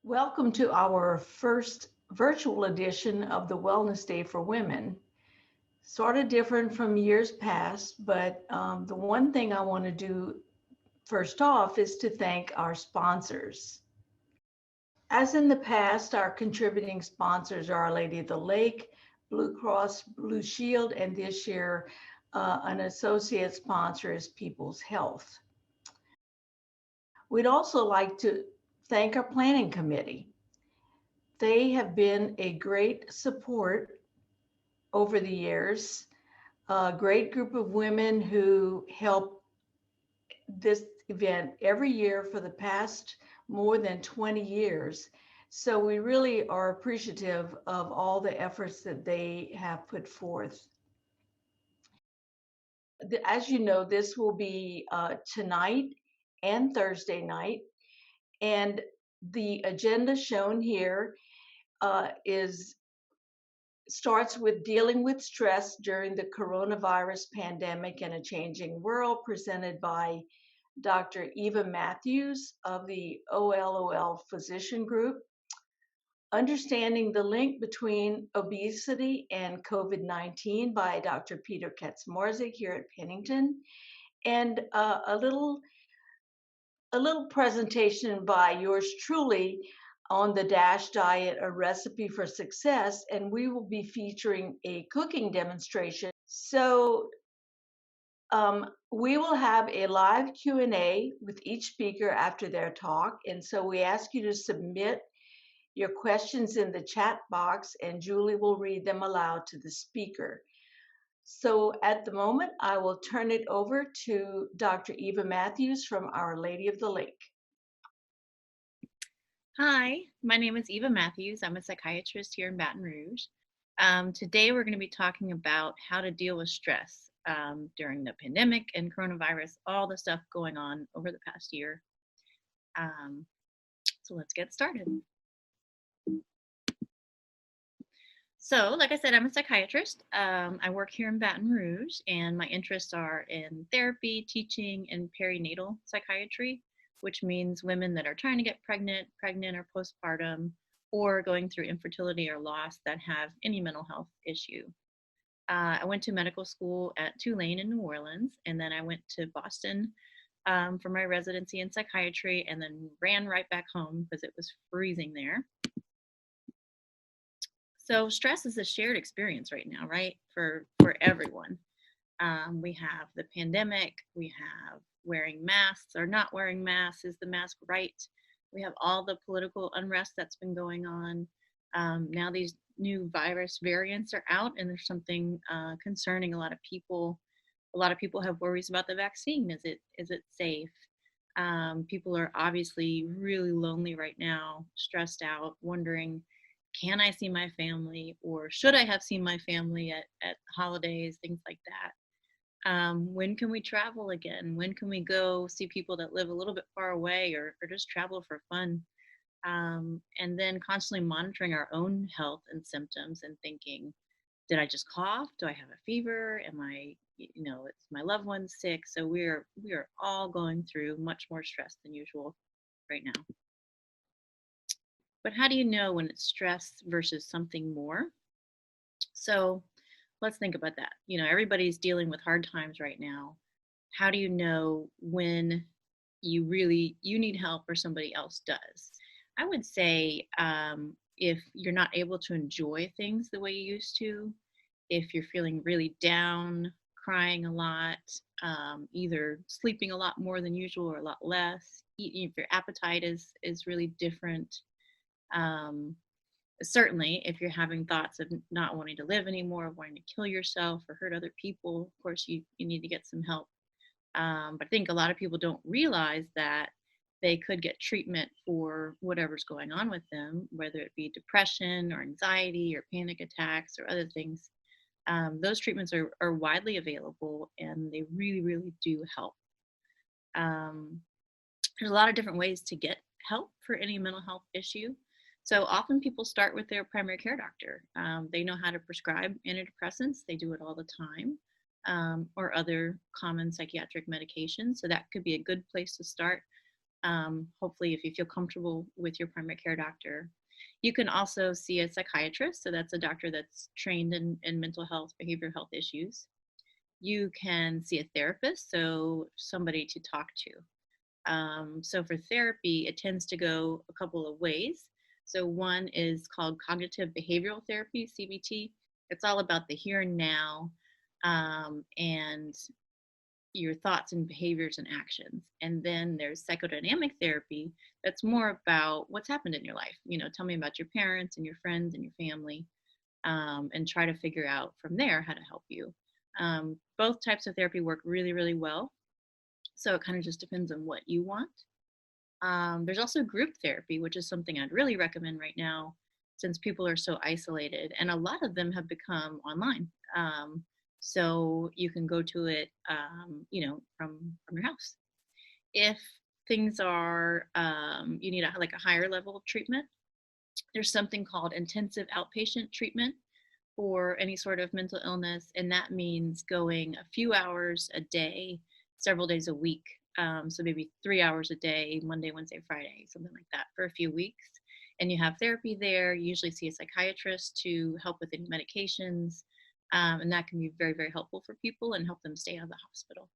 Welcome to our first virtual edition of the Wellness Day for Women. Sort of different from years past, but the one thing I want to do first off is to thank our sponsors. As in the past, our contributing sponsors are Our Lady of the Lake, Blue Cross Blue Shield, and this year an associate sponsor is People's Health. We'd also like to thank our planning committee. They have been a great support over the years, a great group of women who help this event every year for the past more than 20 years. So we really are appreciative of all the efforts that they have put forth. As you know, this will be tonight and Thursday night. And the agenda shown here is starts with dealing with stress during the coronavirus pandemic in a changing world, presented by Dr. Eva Mathews of the OLOL Physician Group. Understanding the link between obesity and COVID-19 by Dr. Peter Katzmarzyk here at Pennington, and a little presentation by yours truly on the DASH diet, a recipe for success, and we will be featuring a cooking demonstration. So we will have a live Q&A with each speaker after their talk, and so we ask you to submit your questions in the chat box, and Julie will read them aloud to the speaker. So at the moment, I will turn it over to Dr. Eva Mathews from Our Lady of the Lake. Hi, my name is Eva Mathews. I'm a psychiatrist here in Baton Rouge. Today we're going to be talking about how to deal with stress during the pandemic and coronavirus, all the stuff going on over the past year. So let's get started. So, like I said, I'm a psychiatrist. I work here in Baton Rouge, and my interests are in therapy, teaching, and perinatal psychiatry, which means women that are trying to get pregnant or postpartum, or going through infertility or loss that have any mental health issue. I went to medical school at Tulane in New Orleans, and then I went to Boston for my residency in psychiatry, and then ran right back home because it was freezing there. So stress is a shared experience right now, right? For everyone. We have the pandemic, we have wearing masks or not wearing masks. Is the mask right? We have all the political unrest that's been going on. Now these new virus variants are out, and there's something concerning a lot of people. A lot of people have worries about the vaccine. Is it safe? People are obviously really lonely right now, stressed out, wondering, can I see my family, or should I have seen my family at holidays, things like that. When can we travel again? When can we go see people that live a little bit far away, or just travel for fun? And then constantly monitoring our own health and symptoms and thinking, did I just cough? Do I have a fever? Am I, it's my loved one sick? So we are all going through much more stress than usual right now. But how do you know when it's stress versus something more? So let's think about that. Everybody's dealing with hard times right now. How do you know when you need help or somebody else does? I would say if you're not able to enjoy things the way you used to, if you're feeling really down, crying a lot, either sleeping a lot more than usual or a lot less, eating, if your appetite is really different. Certainly, if you're having thoughts of not wanting to live anymore, wanting to kill yourself or hurt other people, of course, you need to get some help. But I think a lot of people don't realize that they could get treatment for whatever's going on with them, whether it be depression or anxiety or panic attacks or other things. Those treatments are widely available, and they really, really do help. There's a lot of different ways to get help for any mental health issue. So often people start with their primary care doctor. They know how to prescribe antidepressants. They do it all the time, or other common psychiatric medications. So that could be a good place to start. hopefully, if you feel comfortable with your primary care doctor. You can also see a psychiatrist, so that's a doctor that's trained in mental health, behavioral health issues. You can see a therapist, so somebody to talk to. So for therapy, it tends to go a couple of ways. So one is called cognitive behavioral therapy, CBT. It's all about the here and now, and your thoughts and behaviors and actions. And then there's psychodynamic therapy that's more about what's happened in your life. Tell me about your parents and your friends and your family, and try to figure out from there how to help you. Both types of therapy work really, really well. So it kind of just depends on what you want. There's also group therapy, which is something I'd really recommend right now since people are so isolated. And a lot of them have become online. So you can go to it, from your house. If things are, you need like a higher level of treatment, there's something called intensive outpatient treatment for any sort of mental illness. And that means going a few hours a day, several days a week. So maybe 3 hours a day, Monday, Wednesday, Friday, something like that for a few weeks. And you have therapy there. You usually see a psychiatrist to help with any medications. And that can be very, very helpful for people and help them stay out of the hospital.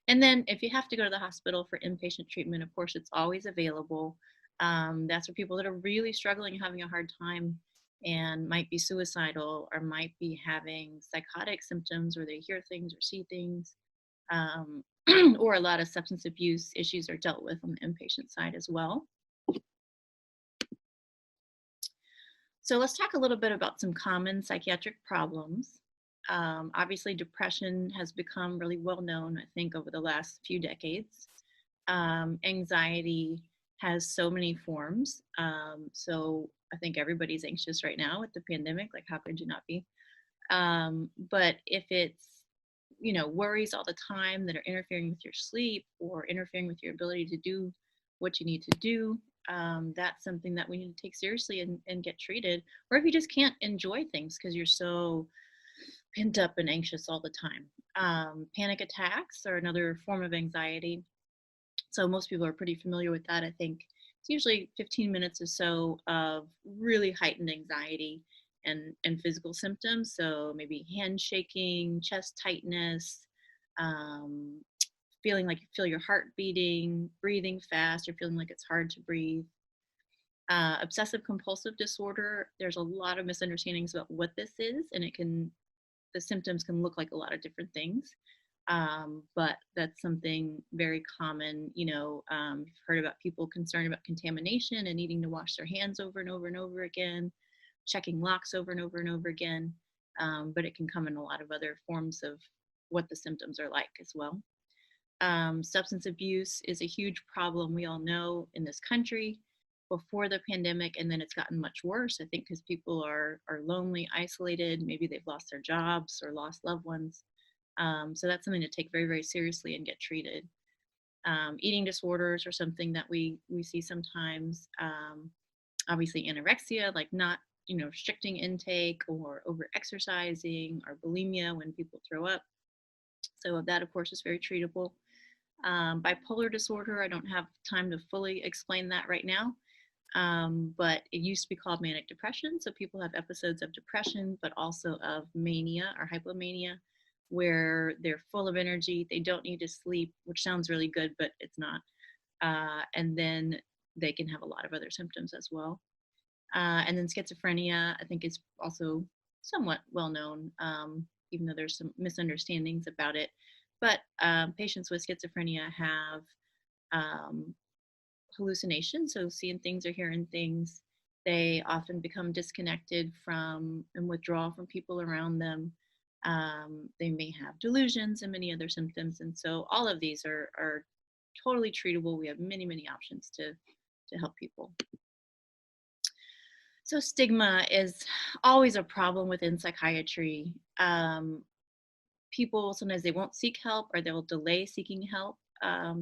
And then if you have to go to the hospital for inpatient treatment, of course, it's always available. That's for people that are really struggling, having a hard time, and might be suicidal or might be having psychotic symptoms where they hear things or see things. Or a lot of substance abuse issues are dealt with on the inpatient side as well. So let's talk a little bit about some common psychiatric problems. Obviously, depression has become really well known, I think, over the last few decades. Anxiety has so many forms. So I think everybody's anxious right now with the pandemic. Like, how could you not be? But if it's, worries all the time that are interfering with your sleep or interfering with your ability to do what you need to do, that's something that we need to take seriously and get treated. Or if you just can't enjoy things because you're so pent up and anxious all the time. Panic attacks are another form of anxiety. So most people are pretty familiar with that. I think it's usually 15 minutes or so of really heightened anxiety and physical symptoms. So maybe hand shaking, chest tightness, feeling like you feel your heart beating, breathing fast, or feeling like it's hard to breathe. Obsessive compulsive disorder, there's a lot of misunderstandings about what this is, and the symptoms can look like a lot of different things. But that's something very common. You've heard about people concerned about contamination and needing to wash their hands over and over and over again, checking locks over and over and over again. But it can come in a lot of other forms of what the symptoms are like as well. Substance abuse is a huge problem, we all know, in this country before the pandemic, and then it's gotten much worse, I think, because people are lonely, isolated, maybe they've lost their jobs or lost loved ones. So that's something to take very, very seriously and get treated. Eating disorders are something that we see sometimes. Obviously anorexia, like not restricting intake, or over exercising, or bulimia when people throw up. So that, of course, is very treatable. Bipolar disorder, I don't have time to fully explain that right now. But it used to be called manic depression. So people have episodes of depression, but also of mania or hypomania, where they're full of energy. They don't need to sleep, which sounds really good, but it's not. And then they can have a lot of other symptoms as well. And then schizophrenia, I think, is also somewhat well known, even though there's some misunderstandings about it. But patients with schizophrenia have hallucinations, so seeing things or hearing things. They often become disconnected from and withdraw from people around them. They may have delusions and many other symptoms. And so all of these are totally treatable. We have many, many options to help people. So stigma is always a problem within psychiatry. People, sometimes they won't seek help, or they'll delay seeking help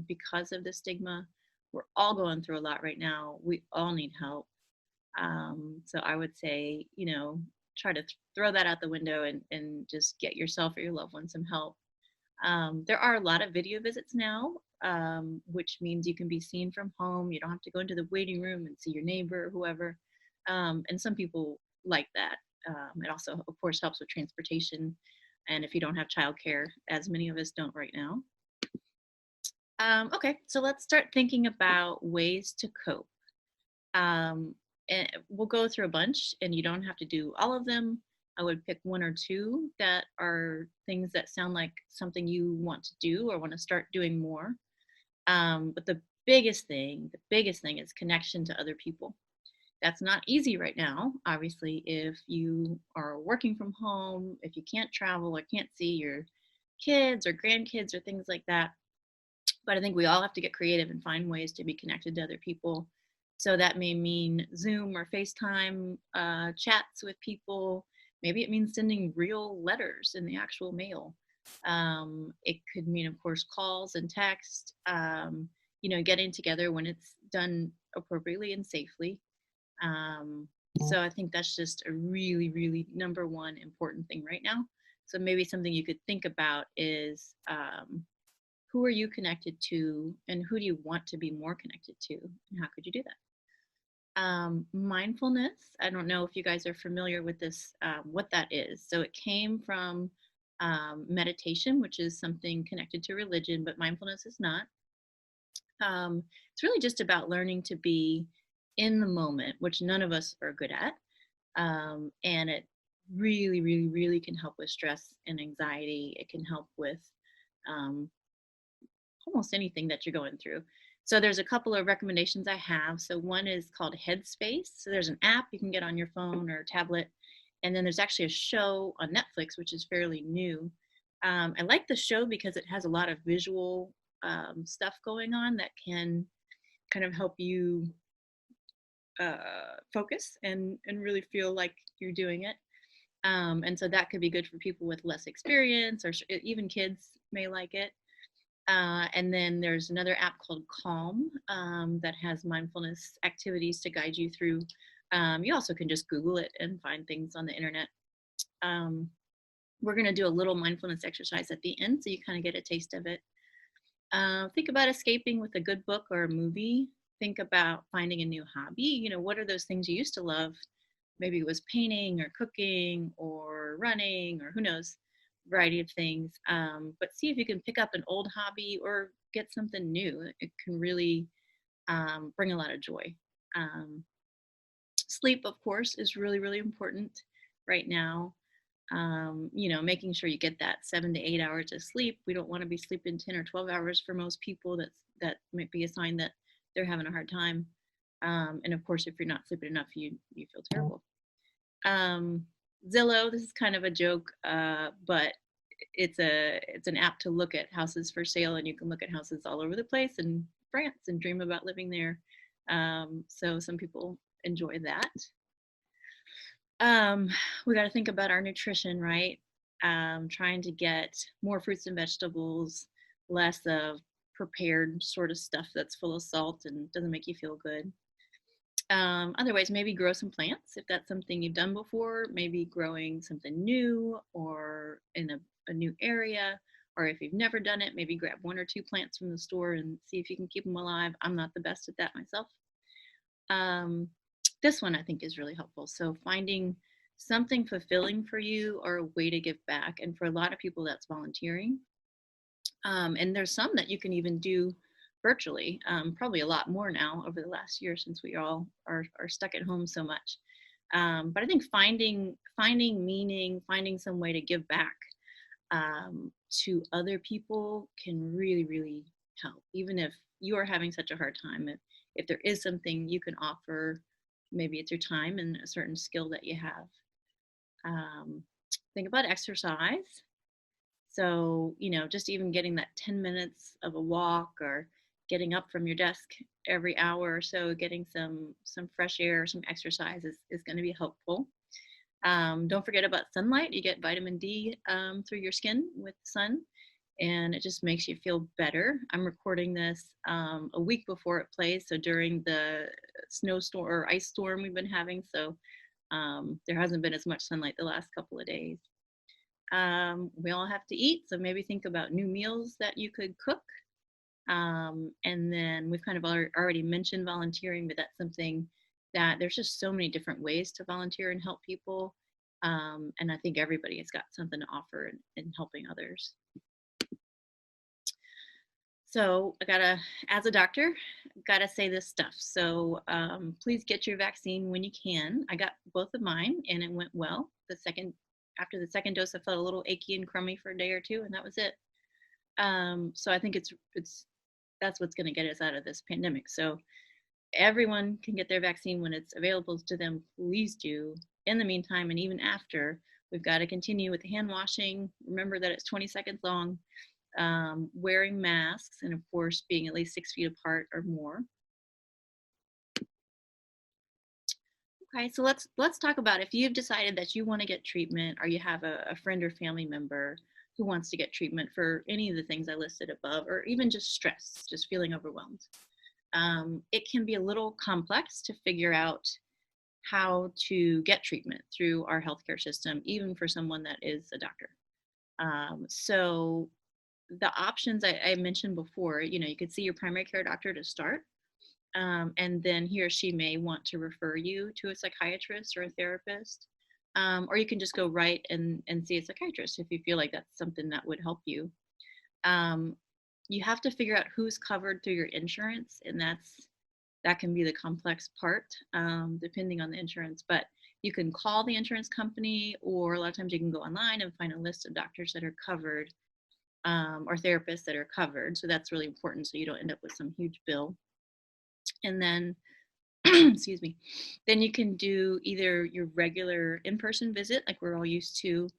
because of the stigma. We're all going through a lot right now. We all need help. So I would say, try to throw that out the window and just get yourself or your loved one some help. There are a lot of video visits now which means you can be seen from home. You don't have to go into the waiting room and see your neighbor or whoever. And some people like that. It also, of course, helps with transportation. And if you don't have childcare, as many of us don't right now. Okay, so let's start thinking about ways to cope. And we'll go through a bunch, and you don't have to do all of them. I would pick one or two that are things that sound like something you want to do or want to start doing more. But the biggest thing is connection to other people. That's not easy right now, obviously, if you are working from home, if you can't travel or can't see your kids or grandkids or things like that. But I think we all have to get creative and find ways to be connected to other people. So that may mean Zoom or FaceTime chats with people. Maybe it means sending real letters in the actual mail. It could mean, of course, calls and text, getting together when it's done appropriately and safely. So I think that's just a really, really number one important thing right now. So maybe something you could think about is who are you connected to and who do you want to be more connected to, and how could you do that? Mindfulness, I don't know if you guys are familiar with this, what that is. So it came from meditation, which is something connected to religion, but mindfulness is not. It's really just about learning to be in the moment, which none of us are good at. And it really, really, really can help with stress and anxiety. It can help with almost anything that you're going through. So there's a couple of recommendations I have. So one is called Headspace. So there's an app you can get on your phone or tablet. And then there's actually a show on Netflix, which is fairly new. I like the show because it has a lot of visual stuff going on that can kind of help you focus and really feel like you're doing it. And so that could be good for people with less experience, or even kids may like it. And then there's another app called Calm that has mindfulness activities to guide you through. You also can just Google it and find things on the internet. We're going to do a little mindfulness exercise at the end so you kind of get a taste of it. Think about escaping with a good book or a movie. Think about finding a new hobby. What are those things you used to love? Maybe it was painting or cooking or running or who knows, variety of things. But see if you can pick up an old hobby or get something new. It can really bring a lot of joy. Sleep, of course, is really, really important right now. Making sure you get that 7 to 8 hours of sleep. We don't want to be sleeping 10 or 12 hours for most people. That might be a sign that they're having a hard time. And of course, if you're not sleeping enough, you feel terrible. Zillow, this is kind of a joke, but it's an app to look at houses for sale, and you can look at houses all over the place in France and dream about living there. So some people enjoy that. We got to think about our nutrition, right? Trying to get more fruits and vegetables, less of prepared sort of stuff that's full of salt and doesn't make you feel good. Otherwise, maybe grow some plants if that's something you've done before, maybe growing something new or in a new area, or if you've never done it, maybe grab 1 or 2 plants from the store and see if you can keep them alive. I'm not the best at that myself. This one I think is really helpful. So finding something fulfilling for you or a way to give back. And for a lot of people, that's volunteering. And there's some that you can even do virtually, probably a lot more now over the last year since we all are stuck at home so much. But I think finding meaning, finding some way to give back to other people can really, really help. Even if you are having such a hard time, if there is something you can offer, maybe it's your time and a certain skill that you have. Think about exercise. So, just even getting that 10 minutes of a walk or getting up from your desk every hour or so, getting some fresh air, some exercise is going to be helpful. Don't forget about sunlight. You get vitamin D through your skin with the sun, and it just makes you feel better. I'm recording this a week before it plays, so during the snowstorm or ice storm we've been having, so there hasn't been as much sunlight the last couple of days. We all have to eat, so maybe think about new meals that you could cook. And then we've kind of already mentioned volunteering, but that's something that there's just so many different ways to volunteer and help people. And I think everybody has got something to offer in helping others. So I gotta, as a doctor, gotta say this stuff. So please get your vaccine when you can. I got both of mine and it went well. After the second dose, I felt a little achy and crummy for a day or two, and that was it. So I think that's what's going to get us out of this pandemic. So everyone can get their vaccine when it's available to them. Please do. In the meantime, and even after, we've got to continue with the hand washing. Remember that it's 20 seconds long. Wearing masks, and of course, being at least 6 feet apart or more. Okay, so let's talk about if you've decided that you want to get treatment, or you have a friend or family member who wants to get treatment for any of the things I listed above, or even just stress, just feeling overwhelmed. It can be a little complex to figure out how to get treatment through our healthcare system, even for someone that is a doctor. So the options I mentioned before, you could see your primary care doctor to start. And then he or she may want to refer you to a psychiatrist or a therapist. Or you can just go right and see a psychiatrist if you feel like that's something that would help you. You have to figure out who's covered through your insurance, and that can be the complex part, depending on the insurance. But you can call the insurance company, or a lot of times you can go online and find a list of doctors that are covered, or therapists that are covered. So that's really important, so you don't end up with some huge bill. And then, excuse me, then you can do either your regular in-person visit, like we're all used to,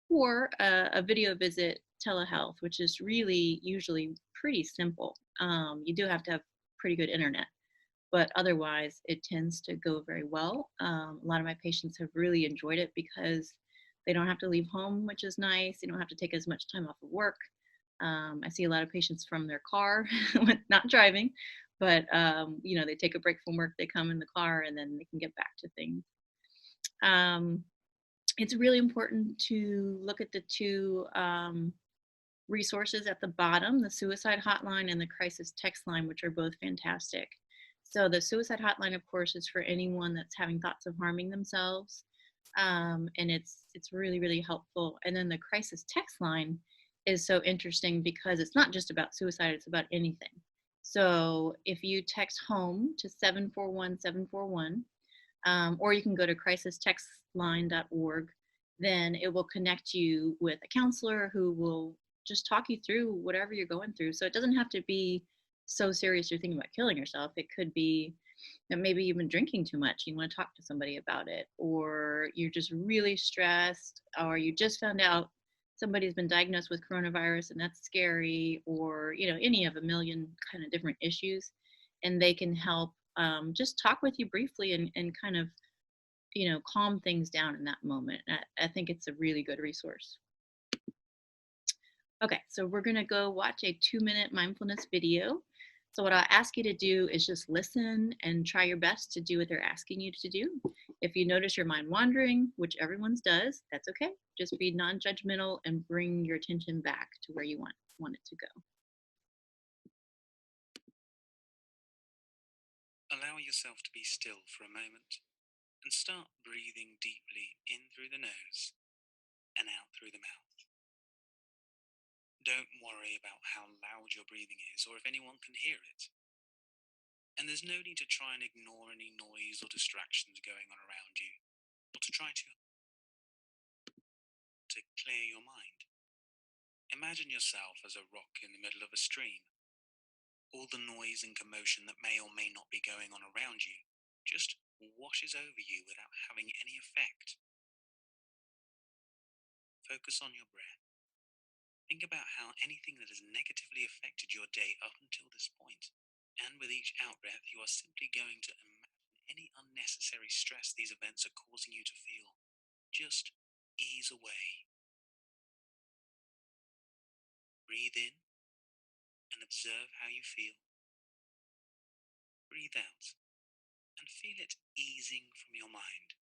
or a video visit telehealth, which is really usually pretty simple. You do have to have pretty good internet, but otherwise it tends to go very well. A lot of my patients have really enjoyed it because they don't have to leave home, which is nice. They don't have to take as much time off of work. I see a lot of patients from their car, not driving, but they take a break from work, they come in the car, and then they can get back to things. It's really important to look at the two resources at the bottom, the suicide hotline and the crisis text line, which are both fantastic. So the suicide hotline, of course, is for anyone that's having thoughts of harming themselves. And it's really, really helpful. And then the crisis text line is so interesting because it's not just about suicide, it's about anything. So if you text home to 741-741, or you can go to crisistextline.org, then it will connect you with a counselor who will just talk you through whatever you're going through. So it doesn't have to be so serious you're thinking about killing yourself. It could be that maybe you've been drinking too much, you want to talk to somebody about it, or you're just really stressed, or you just found out somebody's been diagnosed with coronavirus and that's scary, or any of a million kind of different issues, and they can help just talk with you briefly and kind of calm things down in that moment. I think it's a really good resource. Okay, so we're gonna go watch a 2-minute mindfulness video. So what I'll ask you to do is just listen and try your best to do what they're asking you to do. If you notice your mind wandering, which everyone's does, that's okay. Just be non-judgmental and bring your attention back to where you want it to go. Allow yourself to be still for a moment and start breathing deeply in through the nose and out through the mouth. Don't worry about how loud your breathing is or if anyone can hear it. And there's no need to try and ignore any noise or distractions going on around you, or to try to clear your mind. Imagine yourself as a rock in the middle of a stream. All the noise and commotion that may or may not be going on around you just washes over you without having any effect. Focus on your breath. Think about how anything that has negatively affected your day up until this point, and with each out-breath you are simply going to imagine any unnecessary stress these events are causing you to feel just ease away. Breathe in and observe how you feel. Breathe out and feel it easing from your mind.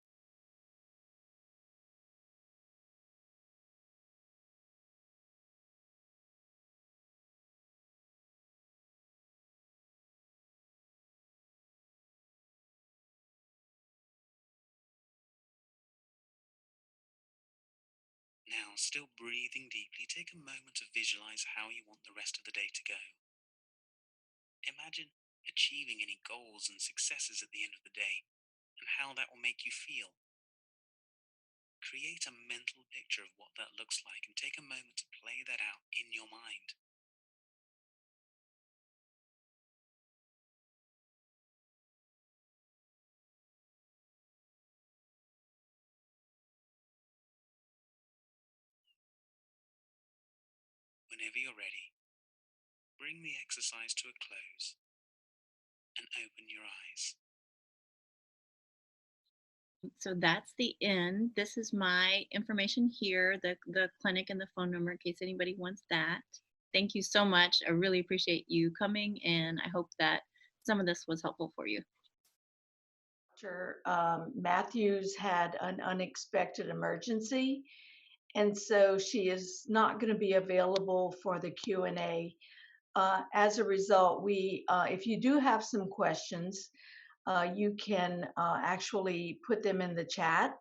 now, still breathing deeply, take a moment to visualize how you want the rest of the day to go. Imagine achieving any goals and successes at the end of the day and how that will make you feel. Create a mental picture of what that looks like and take a moment to play that out in your mind. Whenever you're ready, bring the exercise to a close and open your eyes. So that's the end. This is my information here, the clinic and the phone number in case anybody wants that. Thank you so much. I really appreciate you coming, and I hope that some of this was helpful for you. Dr. Mathews had an unexpected emergency, and so she is not going to be available for the Q&A. As a result, if you do have some questions, you can actually put them in the chat,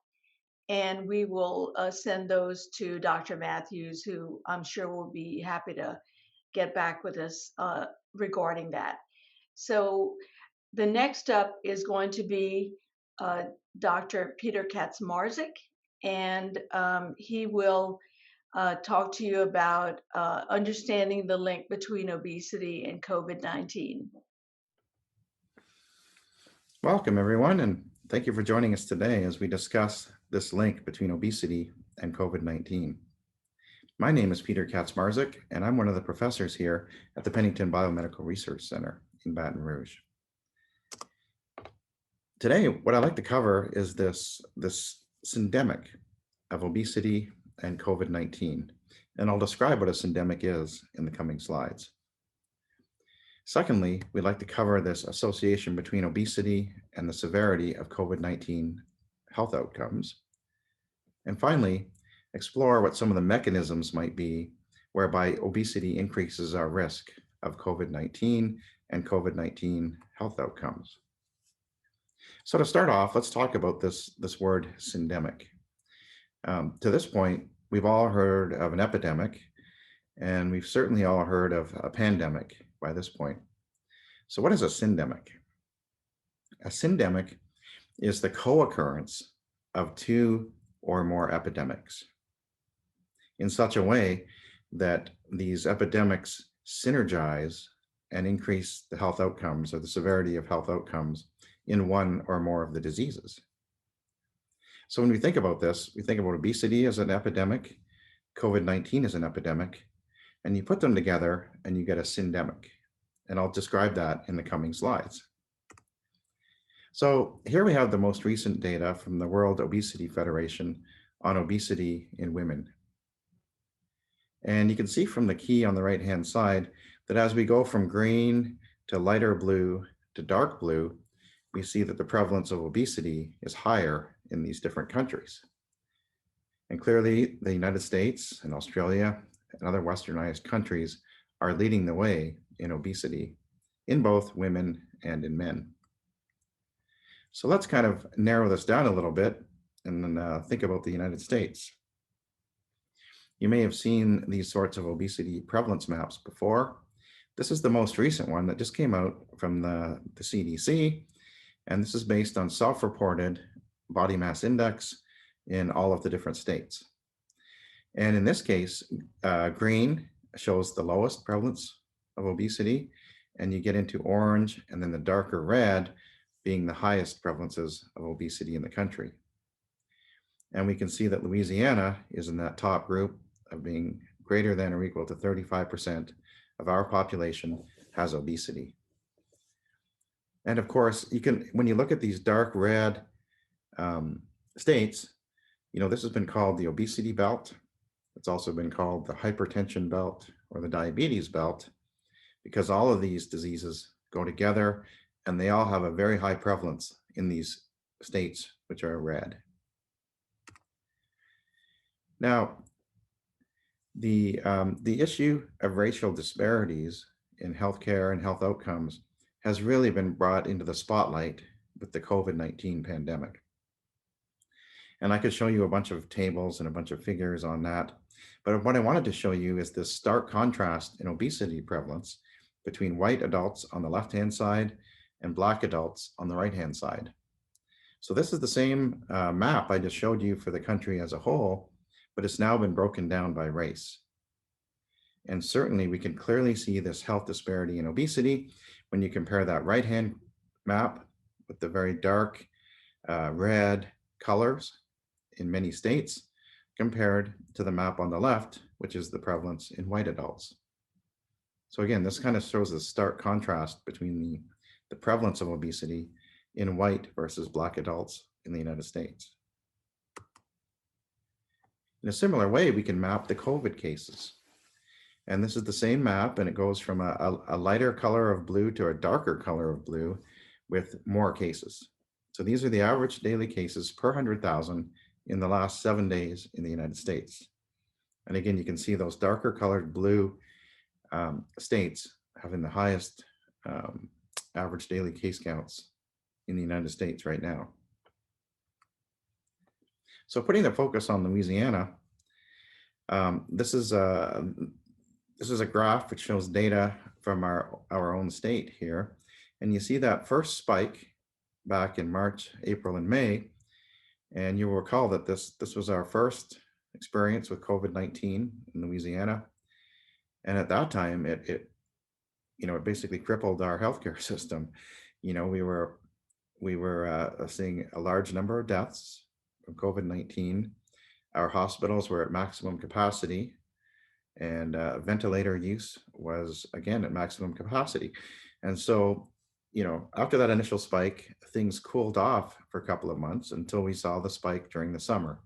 and we will send those to Dr. Mathews, who I'm sure will be happy to get back with us regarding that. So the next up is going to be Dr. Peter Katzmarzyk, and he will talk to you about understanding the link between obesity and COVID-19. Welcome, everyone, and thank you for joining us today as we discuss this link between obesity and COVID-19. My name is Peter Katzmarzyk, and I'm one of the professors here at the Pennington Biomedical Research Center in Baton Rouge. Today, what I'd like to cover is this syndemic of obesity and COVID-19, and I'll describe what a syndemic is in the coming slides. Secondly, we'd like to cover this association between obesity and the severity of COVID-19 health outcomes. And finally, explore what some of the mechanisms might be whereby obesity increases our risk of COVID-19 and COVID-19 health outcomes. So to start off, let's talk about this word syndemic. To this point, we've all heard of an epidemic, and we've certainly all heard of a pandemic by this point. So what is a syndemic? A syndemic is the co-occurrence of two or more epidemics in such a way that these epidemics synergize and increase the health outcomes or the severity of health outcomes in one or more of the diseases. So when we think about this, we think about obesity as an epidemic, COVID-19 as an epidemic, and you put them together and you get a syndemic. And I'll describe that in the coming slides. So here we have the most recent data from the World Obesity Federation on obesity in women. And you can see from the key on the right-hand side that as we go from green to lighter blue to dark blue, we see that the prevalence of obesity is higher in these different countries. And clearly, the United States and Australia and other westernized countries are leading the way in obesity in both women and in men. So let's kind of narrow this down a little bit and then think about the United States. You may have seen these sorts of obesity prevalence maps before. This is the most recent one that just came out from the CDC, and this is based on self-reported body mass index in all of the different states. And in this case, green shows the lowest prevalence of obesity, and you get into orange and then the darker red being the highest prevalences of obesity in the country. And we can see that Louisiana is in that top group of being greater than or equal to 35% of our population has obesity. And of course, you can, when you look at these dark red states, you know, this has been called the obesity belt. It's also been called the hypertension belt or the diabetes belt, because all of these diseases go together and they all have a very high prevalence in these states which are red. Now, the issue of racial disparities in healthcare and health outcomes has really been brought into the spotlight with the COVID-19 pandemic. And I could show you a bunch of tables and a bunch of figures on that. But what I wanted to show you is this stark contrast in obesity prevalence between white adults on the left-hand side and Black adults on the right-hand side. So this is the same map I just showed you for the country as a whole, but it's now been broken down by race. And certainly we can clearly see this health disparity in obesity when you compare that right-hand map with the very dark red colors in many states compared to the map on the left, which is the prevalence in white adults. So again, this kind of shows a stark contrast between the prevalence of obesity in white versus Black adults in the United States. In a similar way, we can map the COVID cases. And this is the same map, and it goes from a lighter color of blue to a darker color of blue with more cases. So these are the average daily cases per 100,000 in the last 7 days in the United States. And again, you can see those darker colored blue states having the highest average daily case counts in the United States right now. So putting the focus on Louisiana, this is a graph which shows data from our own state here. And you see that first spike back in March, April, and May. And you will recall that this was our first experience with COVID-19 in Louisiana. And at that time, it basically crippled our healthcare system. We were seeing a large number of deaths from COVID-19. Our hospitals were at maximum capacity, and ventilator use was again at maximum capacity. And so, after that initial spike, things cooled off for a couple of months until we saw the spike during the summer.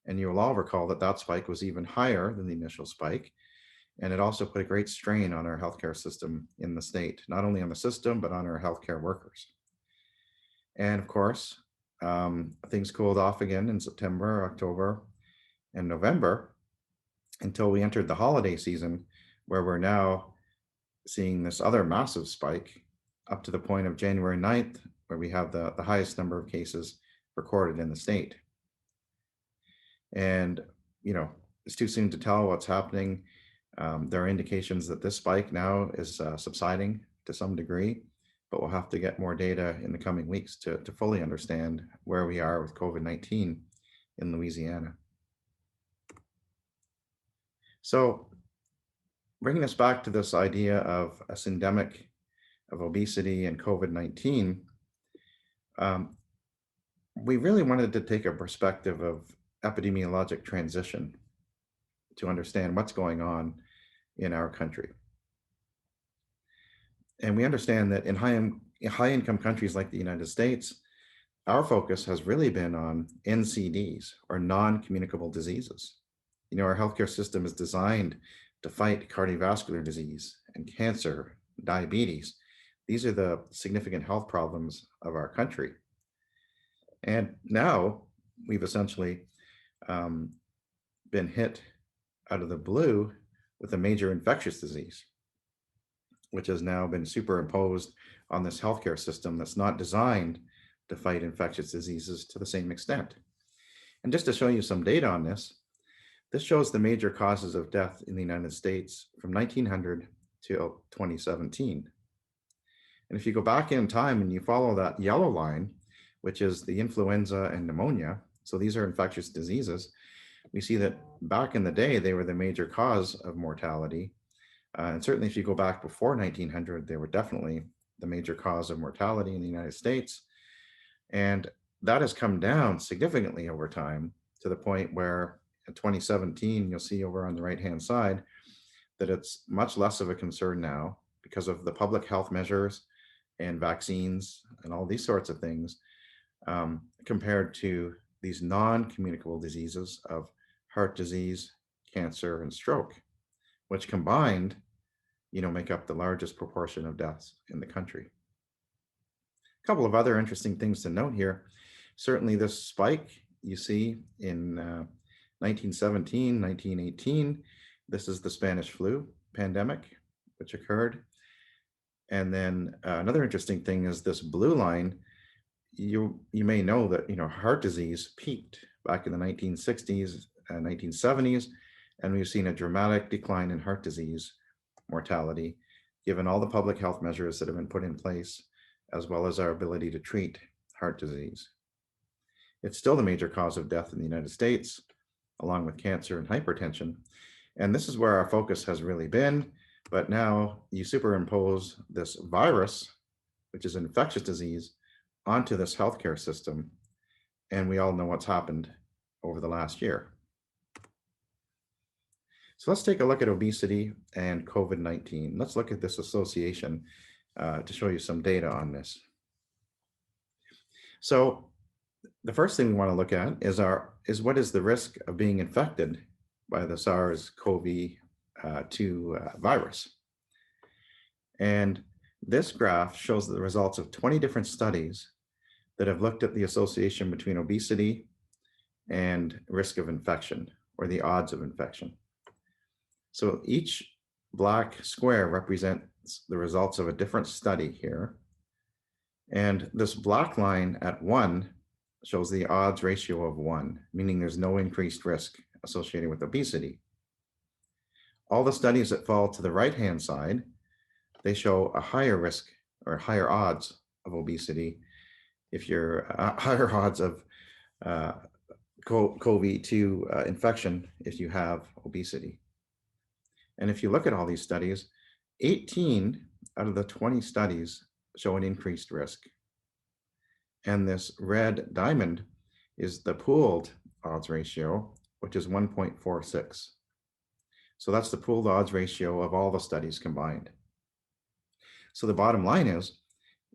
And you will all recall that spike was even higher than the initial spike. And it also put a great strain on our healthcare system in the state, not only on the system, but on our healthcare workers. And of course, things cooled off again in September, October, and November until we entered the holiday season, where we're now seeing this other massive spike up to the point of January 9th, where we have the highest number of cases recorded in the state. And, it's too soon to tell what's happening. There are indications that this spike now is subsiding to some degree, but we'll have to get more data in the coming weeks to fully understand where we are with COVID-19 in Louisiana. So bringing us back to this idea of a syndemic of obesity and COVID-19, we really wanted to take a perspective of epidemiologic transition to understand what's going on in our country. And we understand that in high-income countries like the United States, our focus has really been on NCDs, or non-communicable diseases. Our healthcare system is designed to fight cardiovascular disease and cancer, diabetes. These are the significant health problems of our country. And now we've essentially been hit out of the blue with a major infectious disease, which has now been superimposed on this healthcare system that's not designed to fight infectious diseases to the same extent. And just to show you some data on this shows the major causes of death in the United States from 1900 to 2017. And if you go back in time and you follow that yellow line, which is the influenza and pneumonia, so these are infectious diseases, we see that back in the day, they were the major cause of mortality. And certainly if you go back before 1900, they were definitely the major cause of mortality in the United States. And that has come down significantly over time to the point where in 2017, you'll see over on the right-hand side that it's much less of a concern now because of the public health measures and vaccines and all these sorts of things, compared to these non-communicable diseases of heart disease, cancer, and stroke, which combined, make up the largest proportion of deaths in the country. A couple of other interesting things to note here. Certainly this spike you see in 1917, 1918, this is the Spanish flu pandemic, which occurred. And then another interesting thing is this blue line. You may know that heart disease peaked back in the 1960s and 1970s, and we've seen a dramatic decline in heart disease mortality, given all the public health measures that have been put in place, as well as our ability to treat heart disease. It's still the major cause of death in the United States, along with cancer and hypertension. And this is where our focus has really been. But now you superimpose this virus, which is an infectious disease, onto this healthcare system. And we all know what's happened over the last year. So let's take a look at obesity and COVID-19. Let's look at this association to show you some data on this. So the first thing we want to look at is what is the risk of being infected by the SARS-CoV-2 virus. And this graph shows the results of 20 different studies that have looked at the association between obesity and risk of infection, or the odds of infection. So each black square represents the results of a different study here. And this black line at 1 shows the odds ratio of 1, meaning there's no increased risk associated with obesity. All the studies that fall to the right-hand side, they show a higher risk or higher odds of obesity if you're higher odds of COVID-2 infection if you have obesity. And if you look at all these studies, 18 out of the 20 studies show an increased risk. And this red diamond is the pooled odds ratio, which is 1.46. So that's the pooled odds ratio of all the studies combined. So the bottom line is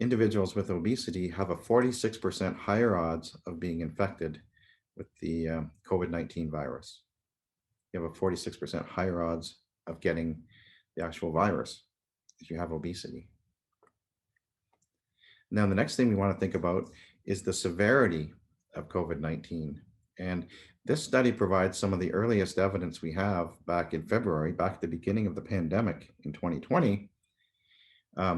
individuals with obesity have a 46% higher odds of being infected with the COVID-19 virus. You have a 46% higher odds of getting the actual virus if you have obesity. Now, the next thing we want to think about is the severity of COVID-19. And this study provides some of the earliest evidence we have back in February, back at the beginning of the pandemic in 2020.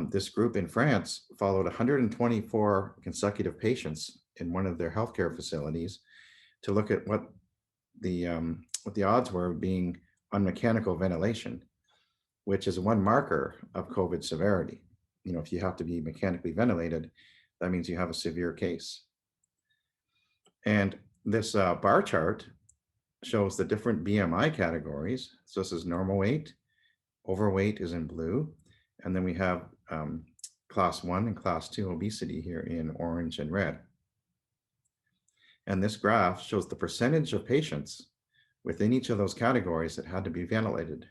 This group in France followed 124 consecutive patients in one of their healthcare facilities to look at what the odds were of being on mechanical ventilation, which is one marker of COVID severity. You know, if you have to be mechanically ventilated, that means you have a severe case. And this bar chart shows the different BMI categories. So this is normal weight, overweight is in blue, and then we have class 1 and class 2 obesity here in orange and red. And this graph shows the percentage of patients within each of those categories that had to be ventilated.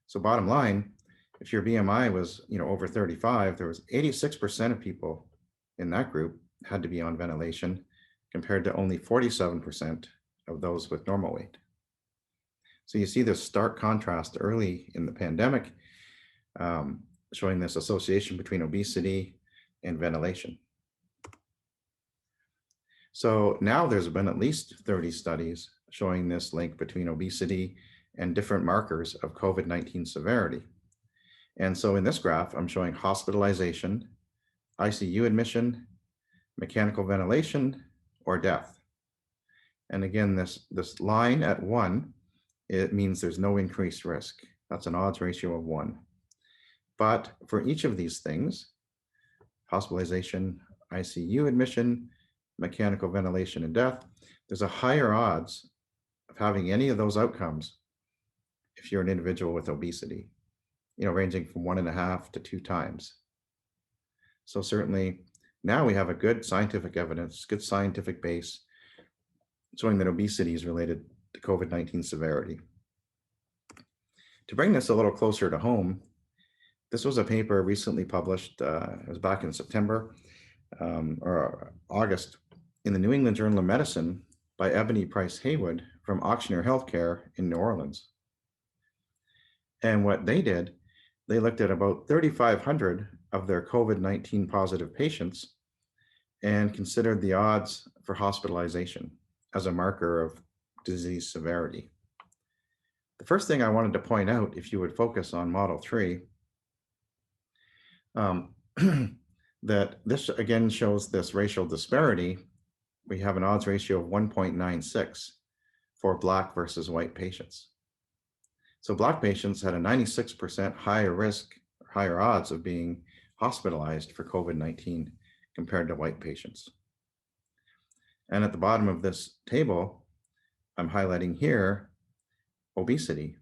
So bottom line, if your BMI was over 35, there was 86% of people in that group had to be on ventilation, compared to only 47% of those with normal weight. So you see this stark contrast early in the pandemic, showing this association between obesity and ventilation. So now there's been at least 30 studies showing this link between obesity and different markers of COVID-19 severity. And so in this graph, I'm showing hospitalization, ICU admission, mechanical ventilation, or death. And again, this line at 1, it means there's no increased risk. That's an odds ratio of 1. But for each of these things, hospitalization, ICU admission, mechanical ventilation, and death, there's a higher odds of having any of those outcomes if you're an individual with obesity, ranging from 1.5 to 2 times. So certainly now we have a good scientific evidence, good scientific base showing that obesity is related to COVID-19 severity. To bring this a little closer to home, this was a paper recently published, it was back in September or August, in the New England Journal of Medicine by Ebony Price Haywood from Auctioneer Healthcare in New Orleans. And what they did, they looked at about 3,500 of their COVID-19 positive patients and considered the odds for hospitalization as a marker of disease severity. The first thing I wanted to point out, if you would focus on Model 3, that this again shows this racial disparity we have an odds ratio of 1.96 for Black versus white patients. So Black patients had a 96% higher risk, higher odds of being hospitalized for COVID-19 compared to white patients. And at the bottom of this table, I'm highlighting here obesity.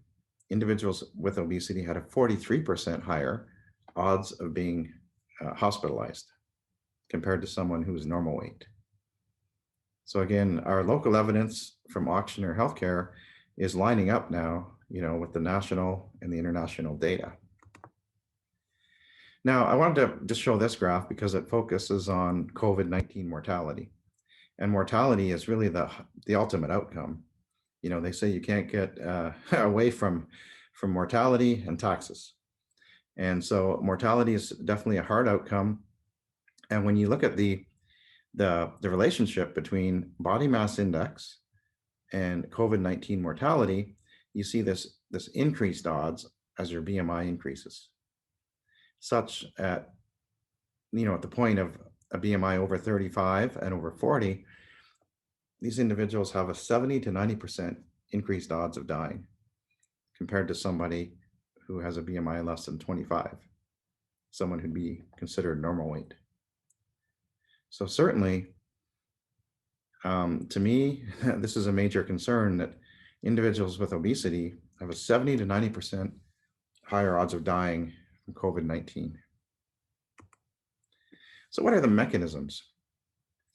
Individuals with obesity had a 43% higher odds of being hospitalized compared to someone who is normal weight. So again, our local evidence from Auctioner Healthcare is lining up now, with the national and the international data. Now, I wanted to just show this graph because it focuses on COVID-19 mortality. And mortality is really the ultimate outcome. They say you can't get away from mortality and taxes. And so mortality is definitely a hard outcome. And when you look at the relationship between body mass index and COVID-19 mortality, you see this increased odds as your BMI increases, such at the point of a BMI over 35 and over 40, these individuals have a 70 to 90% increased odds of dying compared to somebody who has a BMI less than 25, someone who'd be considered normal weight. So certainly, to me, this is a major concern that individuals with obesity have a 70 to 90% higher odds of dying from COVID-19. So what are the mechanisms?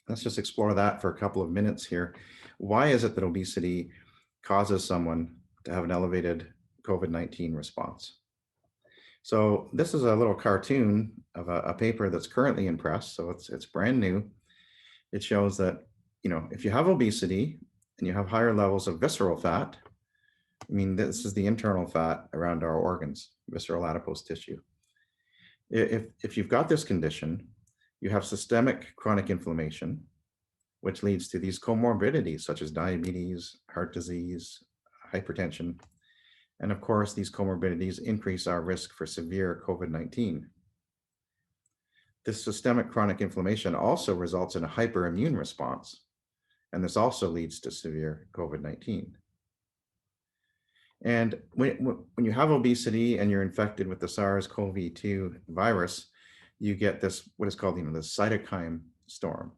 Let's just explore that for a couple of minutes here. Why is it that obesity causes someone to have an elevated COVID-19 response? So this is a little cartoon of a paper that's currently in press, so it's brand new. It shows that, if you have obesity and you have higher levels of visceral fat, this is the internal fat around our organs, visceral adipose tissue. If you've got this condition, you have systemic chronic inflammation, which leads to these comorbidities such as diabetes, heart disease, hypertension. And of course, these comorbidities increase our risk for severe COVID-19. This systemic chronic inflammation also results in a hyperimmune response, and this also leads to severe COVID-19. And when you have obesity and you're infected with the SARS-CoV-2 virus, you get this, what is called, the cytokine storm.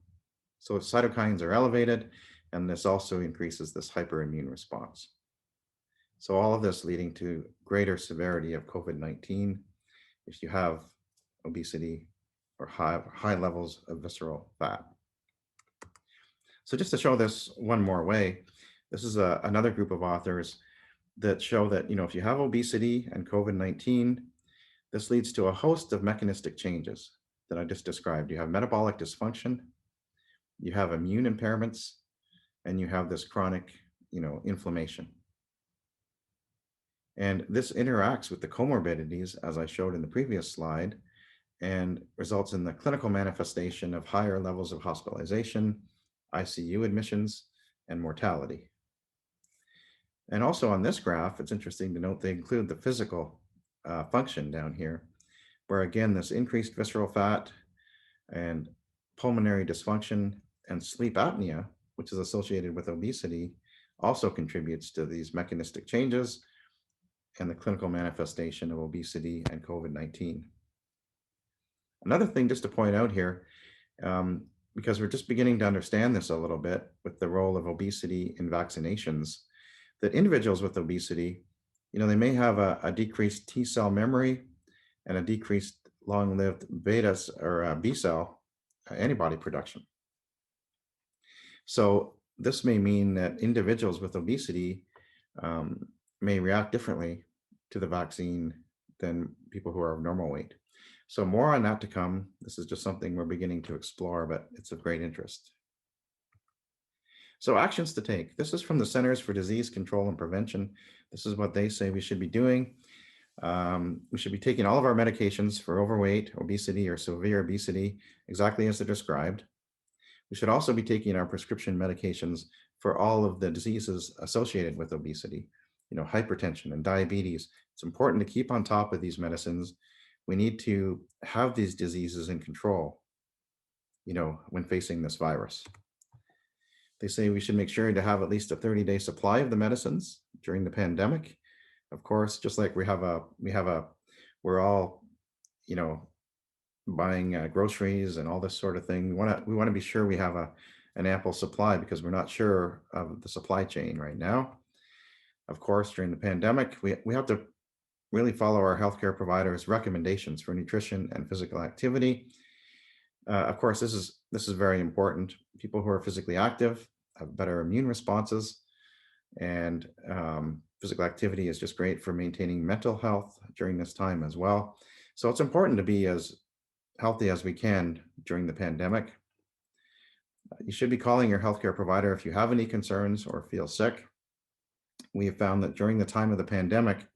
So cytokines are elevated, and this also increases this hyperimmune response. So all of this leading to greater severity of COVID-19 if you have obesity or high levels of visceral fat. So just to show this one more way, this is another group of authors that show that, if you have obesity and COVID-19, this leads to a host of mechanistic changes that I just described. You have metabolic dysfunction, you have immune impairments, and you have this chronic, inflammation. And this interacts with the comorbidities, as I showed in the previous slide, and results in the clinical manifestation of higher levels of hospitalization, ICU admissions, and mortality. And also on this graph, it's interesting to note they include the physical function down here, where again, this increased visceral fat and pulmonary dysfunction and sleep apnea, which is associated with obesity, also contributes to these mechanistic changes and the clinical manifestation of obesity and COVID-19. Another thing just to point out here, because we're just beginning to understand this a little bit with the role of obesity in vaccinations, that individuals with obesity, they may have a decreased T cell memory and a decreased long-lived beta or B cell antibody production. So this may mean that individuals with obesity may react differently to the vaccine than people who are of normal weight. So more on that to come. This is just something we're beginning to explore, but it's of great interest. So actions to take. This is from the Centers for Disease Control and Prevention. This is what they say we should be doing. We should be taking all of our medications for overweight, obesity, or severe obesity, exactly as they're described. We should also be taking our prescription medications for all of the diseases associated with obesity, hypertension and diabetes. It's important to keep on top of these medicines. We need to have these diseases in control, when facing this virus. They say we should make sure to have at least a 30-day supply of the medicines during the pandemic. Of course, just like we're all, you know, buying groceries and all this sort of thing. We want to be sure we have an ample supply because we're not sure of the supply chain right now. Of course, during the pandemic, we have to really follow our healthcare providers' recommendations for nutrition and physical activity. Of course, this is very important. People who are physically active have better immune responses, and physical activity is just great for maintaining mental health during this time as well. So it's important to be as healthy as we can during the pandemic. You should be calling your healthcare provider if you have any concerns or feel sick. We have found that during the time of the pandemic,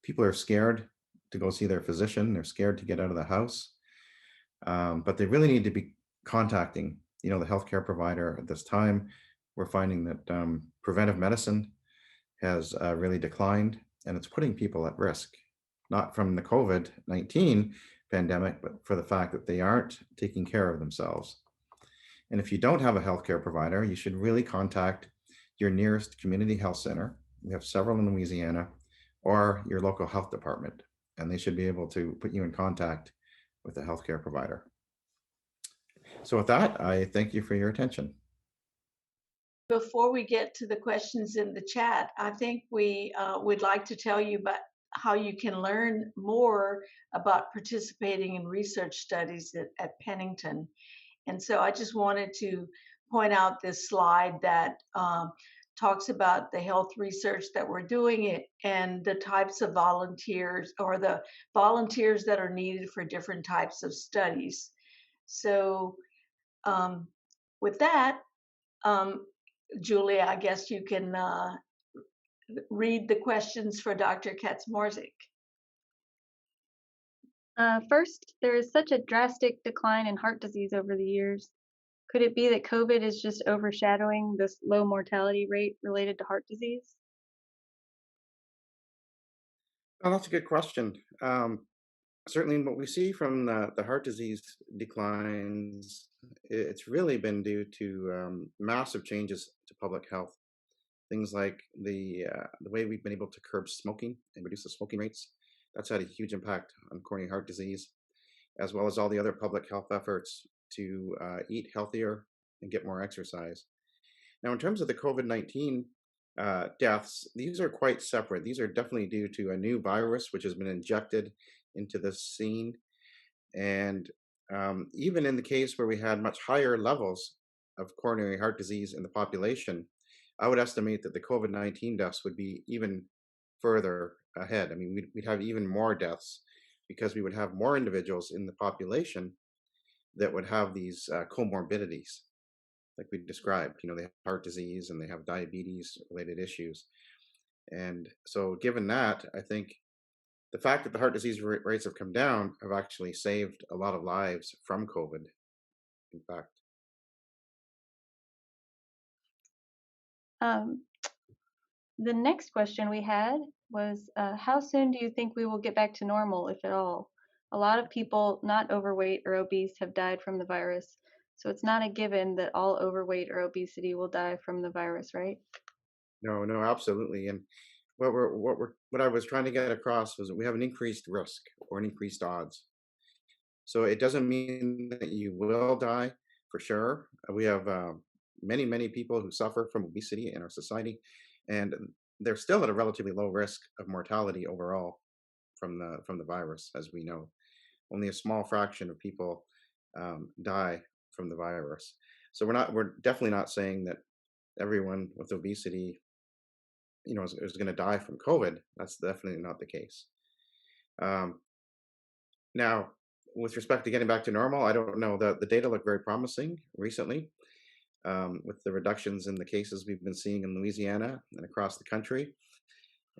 people are scared to go see their physician. They're scared to get out of the house, but they really need to be contacting, the healthcare provider at this time. We're finding that preventive medicine has really declined, and it's putting people at risk, not from the COVID-19 pandemic, but for the fact that they aren't taking care of themselves. And if you don't have a healthcare provider, you should really contact your nearest community health center. We have several in Louisiana, or your local health department, and they should be able to put you in contact with a healthcare provider. So with that, I thank you for your attention. Before we get to the questions in the chat, I think we would like to tell you about how you can learn more about participating in research studies at Pennington. And so I just wanted to point out this slide that talks about the health research that we're doing and the types of volunteers, or the volunteers that are needed for different types of studies. So with that, Julia, I guess you can read the questions for Dr. Katzmarzyk. First, there is such a drastic decline in heart disease over the years. Could it be that COVID is just overshadowing this low mortality rate related to heart disease? Oh, that's a good question. Certainly what we see from the heart disease declines, it's really been due to massive changes to public health. Things like the way we've been able to curb smoking and reduce the smoking rates. That's had a huge impact on coronary heart disease, as well as all the other public health efforts to eat healthier and get more exercise. Now, in terms of the COVID-19 deaths, these are quite separate. These are definitely due to a new virus which has been injected into the scene. And even in the case where we had much higher levels of coronary heart disease in the population, I would estimate that the COVID-19 deaths would be even further ahead. I mean, we'd have even more deaths because we would have more individuals in the population that would have these comorbidities, like we described. They have heart disease and they have diabetes related issues. And so given that, I think the fact that the heart disease rates have come down have actually saved a lot of lives from COVID, in fact. The next question we had was, how soon do you think we will get back to normal, if at all? A lot of people not overweight or obese have died from the virus, so it's not a given that all overweight or obesity will die from the virus, right? No, absolutely. And what I was trying to get across was that we have an increased risk or an increased odds. So it doesn't mean that you will die for sure. We have many people who suffer from obesity in our society, and they're still at a relatively low risk of mortality overall from the virus, as we know. Only a small fraction of people die from the virus. So we're definitely not saying that everyone with obesity, is going to die from COVID. That's definitely not the case. Now, with respect to getting back to normal, I don't know. The data look very promising recently, with the reductions in the cases we've been seeing in Louisiana and across the country.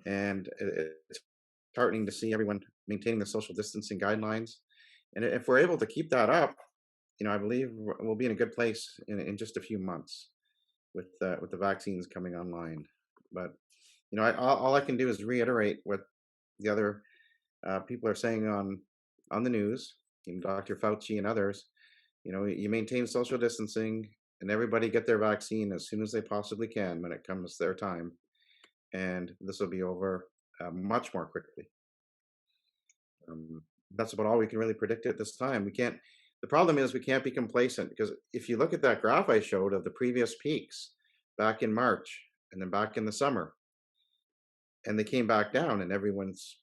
And it's heartening to see everyone maintaining the social distancing guidelines. And if we're able to keep that up, I believe we'll be in a good place in just a few months with the vaccines coming online. But all I can do is reiterate what the other people are saying on the news, Dr. Fauci and others. You maintain social distancing, and everybody get their vaccine as soon as they possibly can when it comes their time. And this will be over much more quickly. That's about all we can really predict at this time. We can't, the problem is we can't be complacent, because if you look at that graph I showed of the previous peaks back in March and then back in the summer, and they came back down and everyone's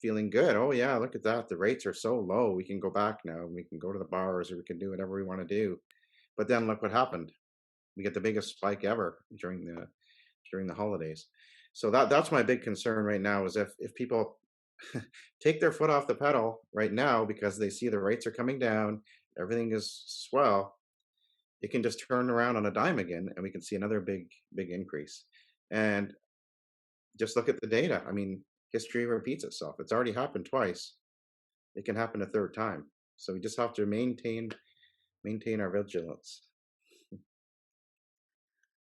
feeling good. Oh yeah, look at that. The rates are so low. We can go back now. We can go to the bars, or we can do whatever we want to do. But then look what happened. We get the biggest spike ever during the holidays. So that's my big concern right now, is if people take their foot off the pedal right now because they see the rates are coming down, everything is swell, it can just turn around on a dime again, and we can see another big increase. And just look at the data. I mean, history repeats itself. It's already happened twice. It can happen a third time. So we just have to maintain our vigilance.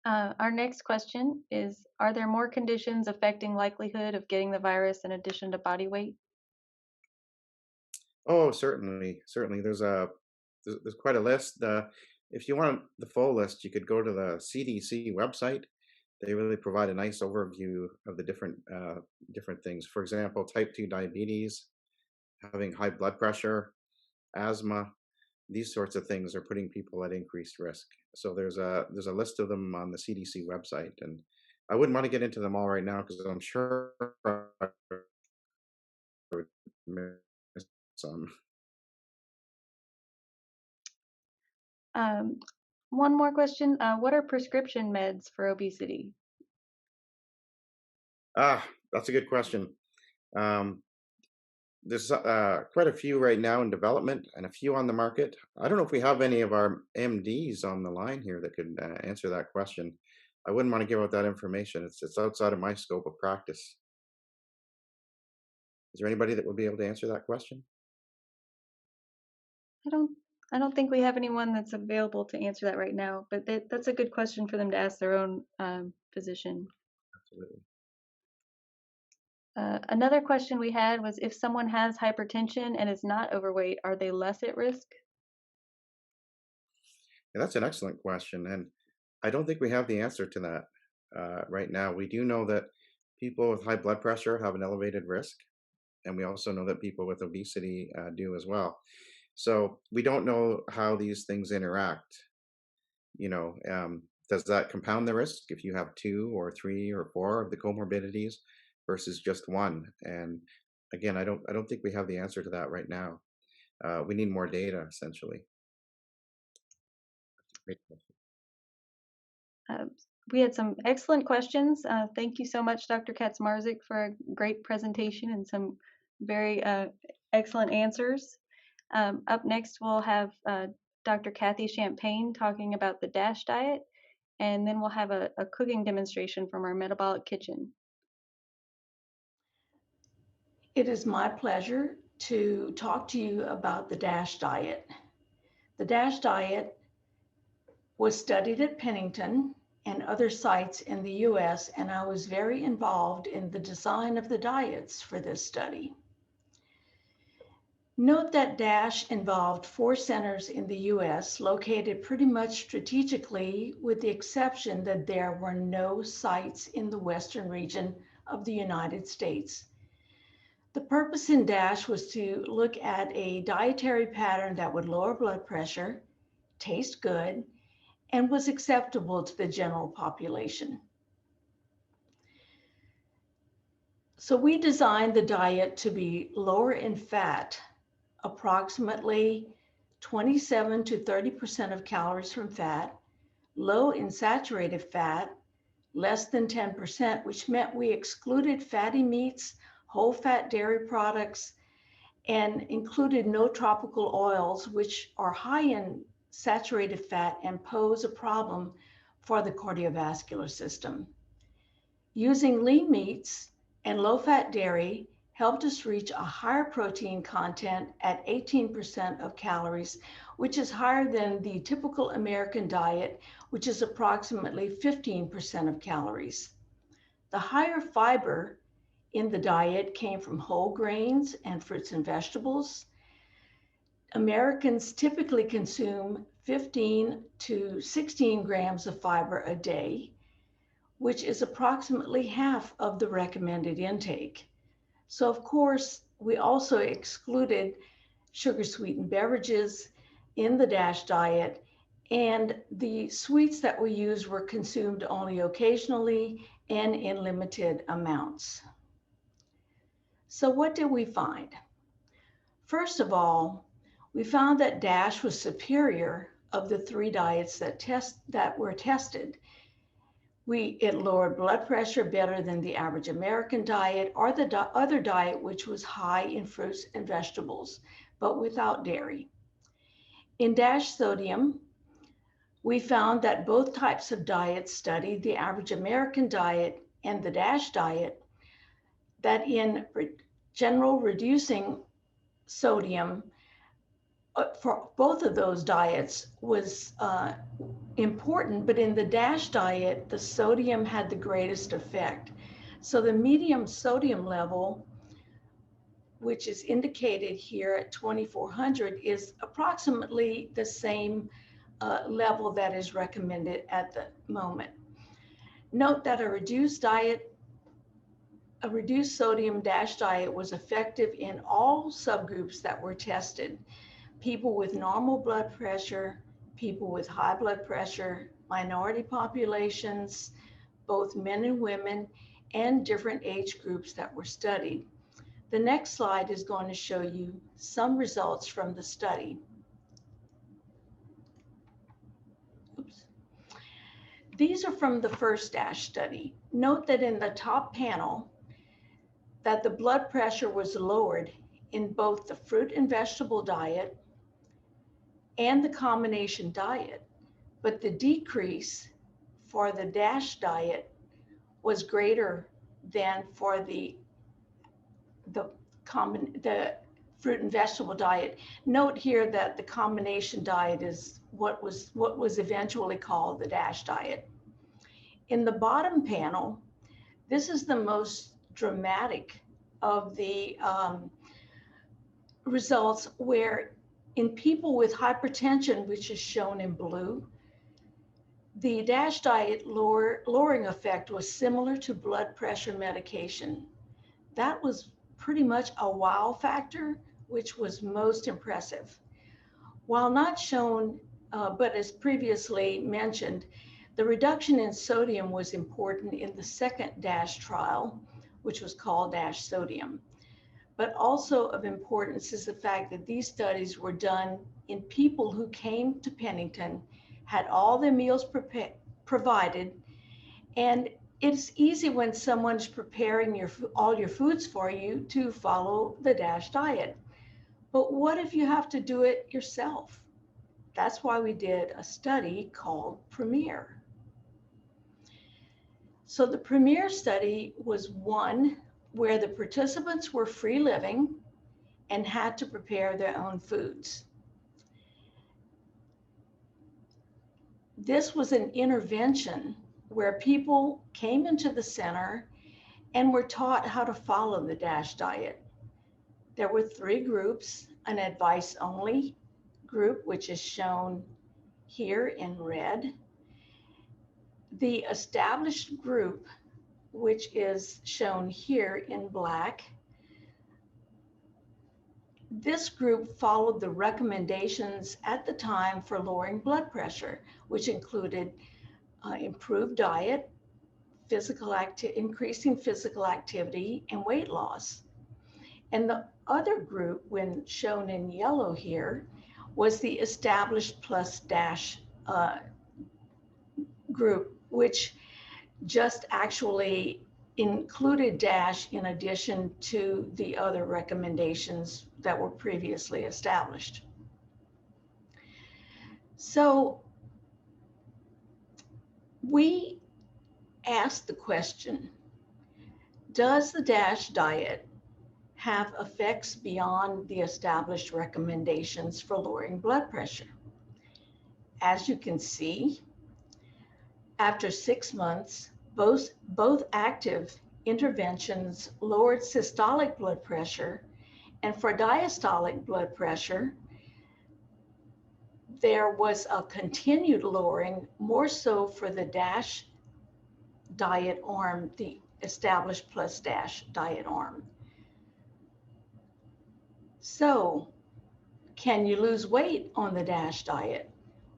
Our next question is, are there more conditions affecting likelihood of getting the virus in addition to body weight? Oh, certainly. There's quite a list. If you want the full list, you could go to the CDC website. They really provide a nice overview of the different things. For example, type 2 diabetes, having high blood pressure, asthma, these sorts of things are putting people at increased risk. So there's a list of them on the CDC website, and I wouldn't want to get into them all right now because I'm sure I would miss some. One more question. What are prescription meds for obesity? That's a good question. Um, there's quite a few right now in development and a few on the market. I don't know if we have any of our MDs on the line here that could answer that question. I wouldn't want to give out that information. It's outside of my scope of practice. Is there anybody that would be able to answer that question? I don't think we have anyone that's available to answer that right now, but that's a good question for them to ask their own physician. Absolutely. Another question we had was, if someone has hypertension and is not overweight, are they less at risk? Yeah, that's an excellent question, and I don't think we have the answer to that right now. We do know that people with high blood pressure have an elevated risk, and we also know that people with obesity do as well. So we don't know how these things interact. Does that compound the risk if you have 2 or 3 or 4 of the comorbidities versus just one? And again, I don't think we have the answer to that right now. We need more data, essentially. Great question. We had some excellent questions. Thank you so much, Dr. Katzmarzyk, for a great presentation and some very excellent answers. Up next, we'll have Dr. Kathy Champagne talking about the DASH diet, and then we'll have a cooking demonstration from our metabolic kitchen. It is my pleasure to talk to you about the DASH diet. The DASH diet was studied at Pennington and other sites in the US, and I was very involved in the design of the diets for this study. Note that DASH involved 4 centers in the US located pretty much strategically, with the exception that there were no sites in the western region of the United States. The purpose in DASH was to look at a dietary pattern that would lower blood pressure, taste good, and was acceptable to the general population. So we designed the diet to be lower in fat, approximately 27 to 30% of calories from fat, low in saturated fat, less than 10%, which meant we excluded fatty meats, whole fat dairy products, and included no tropical oils, which are high in saturated fat and pose a problem for the cardiovascular system. Using lean meats and low-fat dairy helped us reach a higher protein content at 18% of calories, which is higher than the typical American diet, which is approximately 15% of calories. The higher fiber in the diet came from whole grains and fruits and vegetables. Americans typically consume 15 to 16 grams of fiber a day, which is approximately half of the recommended intake. So of course, we also excluded sugar-sweetened beverages in the DASH diet, and the sweets that we used were consumed only occasionally and in limited amounts. So what did we find? First of all, we found that DASH was superior of the 3 diets that were tested. It lowered blood pressure better than the average American diet or the other diet, which was high in fruits and vegetables, but without dairy. In DASH sodium, we found that both types of diets studied, the average American diet and the DASH diet, that in general reducing sodium for both of those diets was important, but in the DASH diet, the sodium had the greatest effect. So the medium sodium level, which is indicated here at 2400, is approximately the same level that is recommended at the moment. Note that a reduced sodium DASH diet was effective in all subgroups that were tested: people with normal blood pressure, people with high blood pressure, minority populations, both men and women, and different age groups that were studied. The next slide is going to show you some results from the study. Oops. These are from the first DASH study. Note that in the top panel, that the blood pressure was lowered in both the fruit and vegetable diet and the combination diet, but the decrease for the DASH diet was greater than for the fruit and vegetable diet. Note here that the combination diet is what was eventually called the DASH diet. In the bottom panel, this is the most dramatic of the results, where in people with hypertension, which is shown in blue, the DASH diet lowering effect was similar to blood pressure medication. That was pretty much a wow factor, which was most impressive. While not shown, but as previously mentioned, the reduction in sodium was important in the second DASH trial, which was called DASH sodium. But also of importance is the fact that these studies were done in people who came to Pennington, had all their meals provided, and it's easy when someone's preparing all your foods for you to follow the DASH diet. But what if you have to do it yourself? That's why we did a study called Premier. So the Premier study was one where the participants were free living and had to prepare their own foods. This was an intervention where people came into the center and were taught how to follow the DASH diet. There were 3 groups: an advice-only group, which is shown here in red, the established group, which is shown here in black. This group followed the recommendations at the time for lowering blood pressure, which included improved diet, increasing physical activity, and weight loss. And the other group, when shown in yellow here, was the established plus DASH group, which just actually included DASH in addition to the other recommendations that were previously established. So we asked the question, does the DASH diet have effects beyond the established recommendations for lowering blood pressure? As you can see, after 6 months, both active interventions lowered systolic blood pressure, and for diastolic blood pressure, there was a continued lowering, more so for the DASH diet arm, the established plus DASH diet arm. So, can you lose weight on the DASH diet?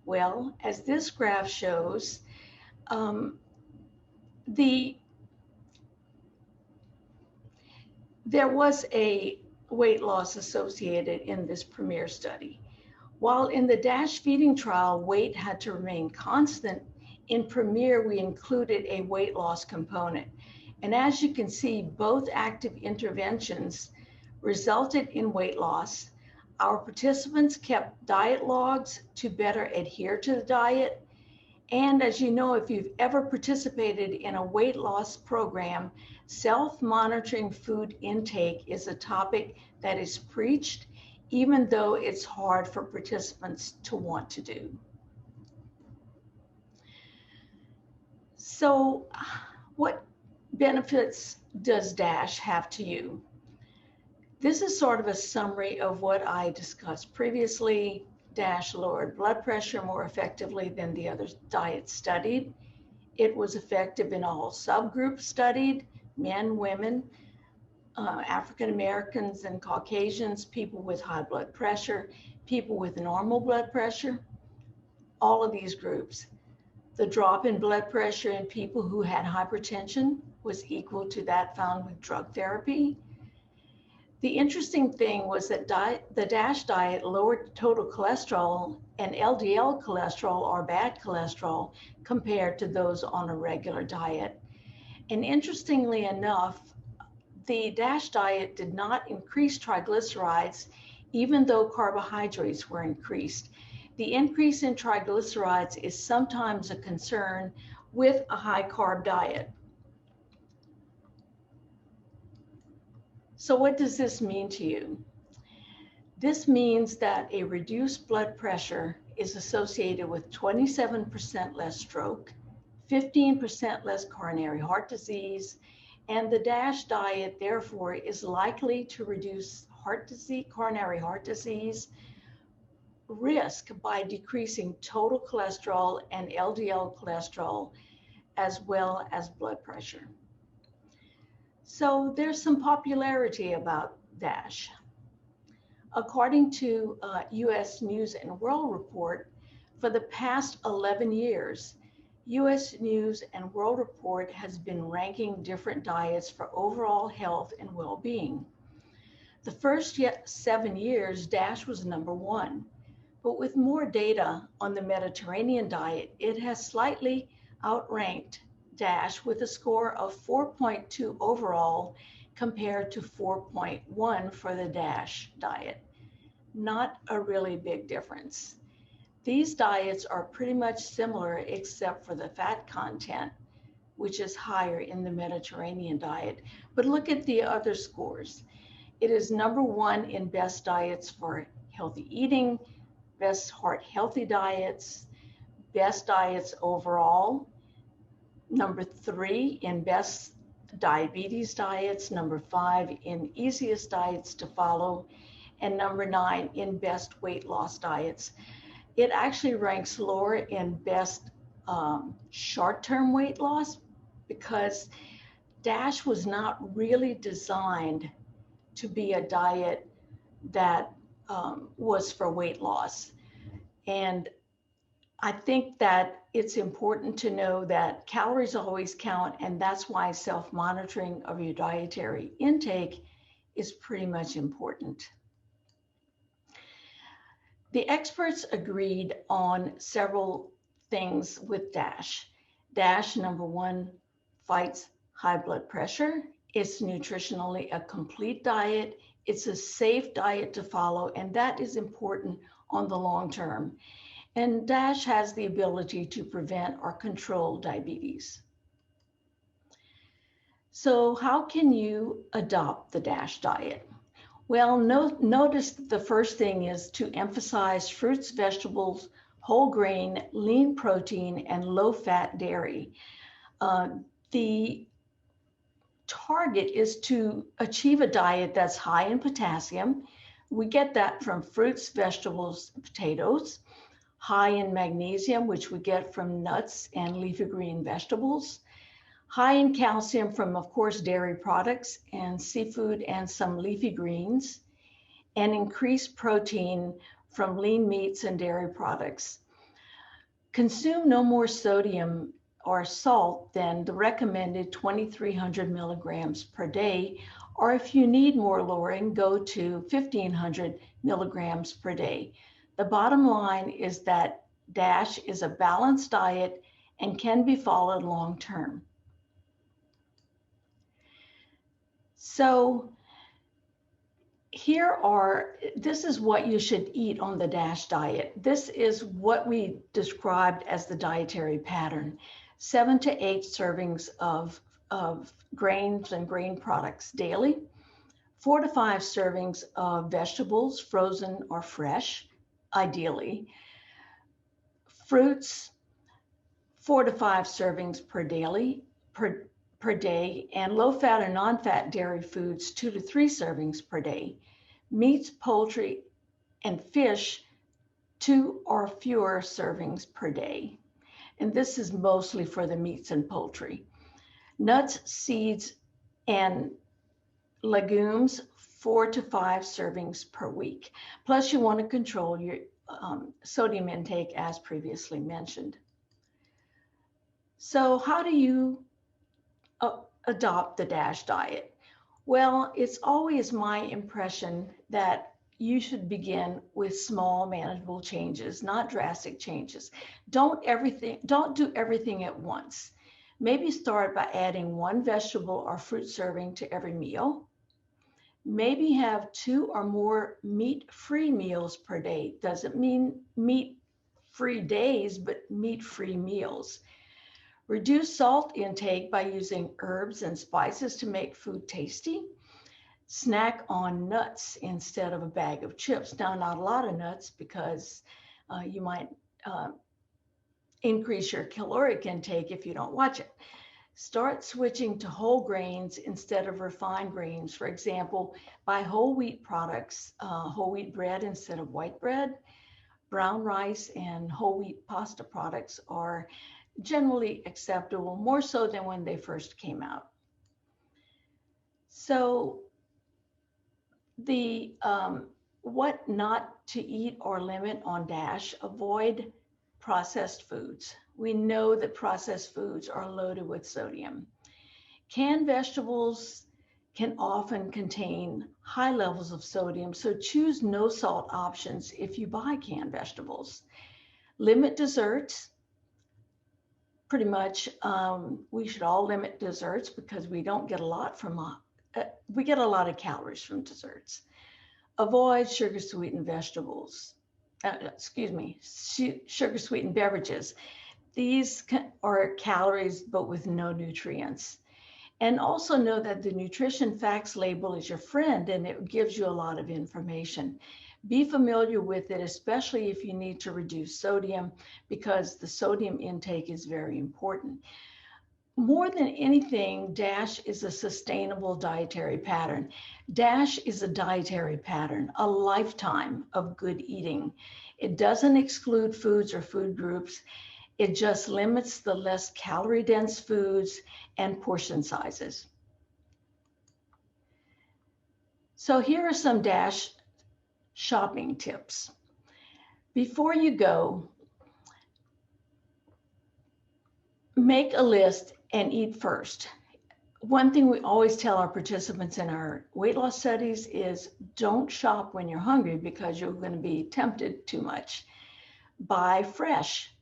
Well, as this graph shows, there was a weight loss associated in this premier study. While in the DASH feeding trial, weight had to remain constant, in premier we included a weight loss component. And as you can see, both active interventions resulted in weight loss. Our participants kept diet logs to better adhere to the diet. And as you know, if you've ever participated in a weight loss program, self-monitoring food intake is a topic that is preached, even though it's hard for participants to want to do. So what benefits does DASH have to you? This is sort of a summary of what I discussed previously. DASH lowered blood pressure more effectively than the other diets studied. It was effective in all subgroups studied, men, women, African Americans and Caucasians, people with high blood pressure, people with normal blood pressure, all of these groups. The drop in blood pressure in people who had hypertension was equal to that found with drug therapy. The interesting thing was that the DASH diet lowered total cholesterol and LDL cholesterol, or bad cholesterol, compared to those on a regular diet. And interestingly enough, the DASH diet did not increase triglycerides, even though carbohydrates were increased. The increase in triglycerides is sometimes a concern with a high carb diet. So what does this mean to you? This means that a reduced blood pressure is associated with 27% less stroke, 15% less coronary heart disease, and the DASH diet, therefore, is likely to reduce heart disease, coronary heart disease risk by decreasing total cholesterol and LDL cholesterol, as well as blood pressure. So there's some popularity about DASH. According to US News and World Report, for the past 11 years, US News and World Report has been ranking different diets for overall health and well-being. The first 7 years, DASH was #1, but with more data on the Mediterranean diet, it has slightly outranked DASH with a score of 4.2 overall compared to 4.1 for the DASH diet. Not a really big difference. These diets are pretty much similar except for the fat content, which is higher in the Mediterranean diet. But look at the other scores. It is #1 in best diets for healthy eating, best heart healthy diets, best diets overall, #3 in best diabetes diets, #5 in easiest diets to follow, and #9 in best weight loss diets. It actually ranks lower in best short-term weight loss because DASH was not really designed to be a diet that was for weight loss. And I think that it's important to know that calories always count, and that's why self-monitoring of your dietary intake is pretty much important. The experts agreed on several things with DASH. DASH, #1, fights high blood pressure. It's nutritionally a complete diet. It's a safe diet to follow, and that is important on the long term. And DASH has the ability to prevent or control diabetes. So how can you adopt the DASH diet? Well, notice that the first thing is to emphasize fruits, vegetables, whole grain, lean protein, and low-fat dairy. The target is to achieve a diet that's high in potassium. We get that from fruits, vegetables, potatoes. high in magnesium, which we get from nuts and leafy green vegetables, high in calcium from, of course, dairy products and seafood and some leafy greens, and increased protein from lean meats and dairy products. Consume no more sodium or salt than the recommended 2,300 milligrams per day, or if you need more lowering, go to 1,500 milligrams per day. The bottom line is that DASH is a balanced diet and can be followed long term. So this is what you should eat on the DASH diet. This is what we described as the dietary pattern: 7 to 8 servings of grains and grain products daily, 4 to 5 servings of vegetables, frozen or fresh, ideally, fruits, 4 to 5 servings per day, and low-fat or non-fat dairy foods, 2 to 3 servings per day. Meats, poultry, and fish, 2 or fewer servings per day. And this is mostly for the meats and poultry. Nuts, seeds, and legumes, 4 to 5 servings per week. Plus, you want to control your sodium intake as previously mentioned. So how do you adopt the DASH diet? Well, it's always my impression that you should begin with small, manageable changes, not drastic changes. Don't do everything at once. Maybe start by adding 1 vegetable or fruit serving to every meal. Maybe have 2 or more meat-free meals per day. Doesn't mean meat-free days, but meat-free meals. Reduce salt intake by using herbs and spices to make food tasty. Snack on nuts instead of a bag of chips. Now, not a lot of nuts because you might increase your caloric intake if you don't watch it. Start switching to whole grains instead of refined grains. For example, buy whole wheat products, whole wheat bread instead of white bread. Brown rice and whole wheat pasta products are generally acceptable, more so than when they first came out. So the what not to eat or limit on DASH: avoid processed foods. We know that processed foods are loaded with sodium. Canned vegetables can often contain high levels of sodium, so choose no salt options if you buy canned vegetables. Limit desserts. Pretty much, we should all limit desserts because we don't get a lot from we get a lot of calories from desserts. Avoid sugar-sweetened vegetables. Sugar-sweetened beverages. These are calories, but with no nutrients. And also know that the nutrition facts label is your friend, and it gives you a lot of information. Be familiar with it, especially if you need to reduce sodium, because the sodium intake is very important. More than anything, DASH is a sustainable dietary pattern. DASH is a dietary pattern, a lifetime of good eating. It doesn't exclude foods or food groups. It just limits the less calorie-dense foods and portion sizes. So here are some DASH shopping tips. Before you go, make a list and eat first. One thing we always tell our participants in our weight loss studies is don't shop when you're hungry because you're going to be tempted too much. Buy fresh.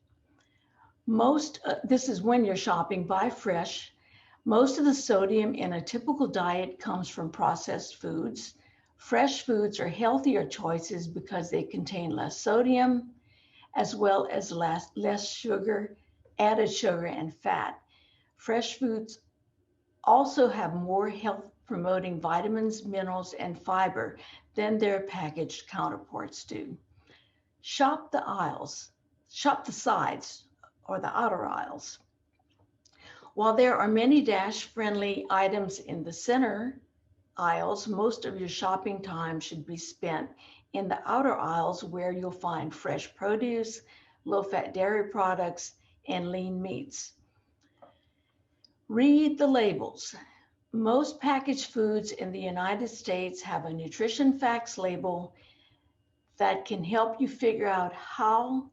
This is when you're shopping, buy fresh. Most of the sodium in a typical diet comes from processed foods. Fresh foods are healthier choices because they contain less sodium, as well as less sugar, added sugar, and fat. Fresh foods also have more health-promoting vitamins, minerals, and fiber than their packaged counterparts do. Shop the aisles, shop the sides or the outer aisles. While there are many DASH-friendly items in the center aisles, most of your shopping time should be spent in the outer aisles where you'll find fresh produce, low-fat dairy products, and lean meats. Read the labels. Most packaged foods in the United States have a nutrition facts label that can help you figure out how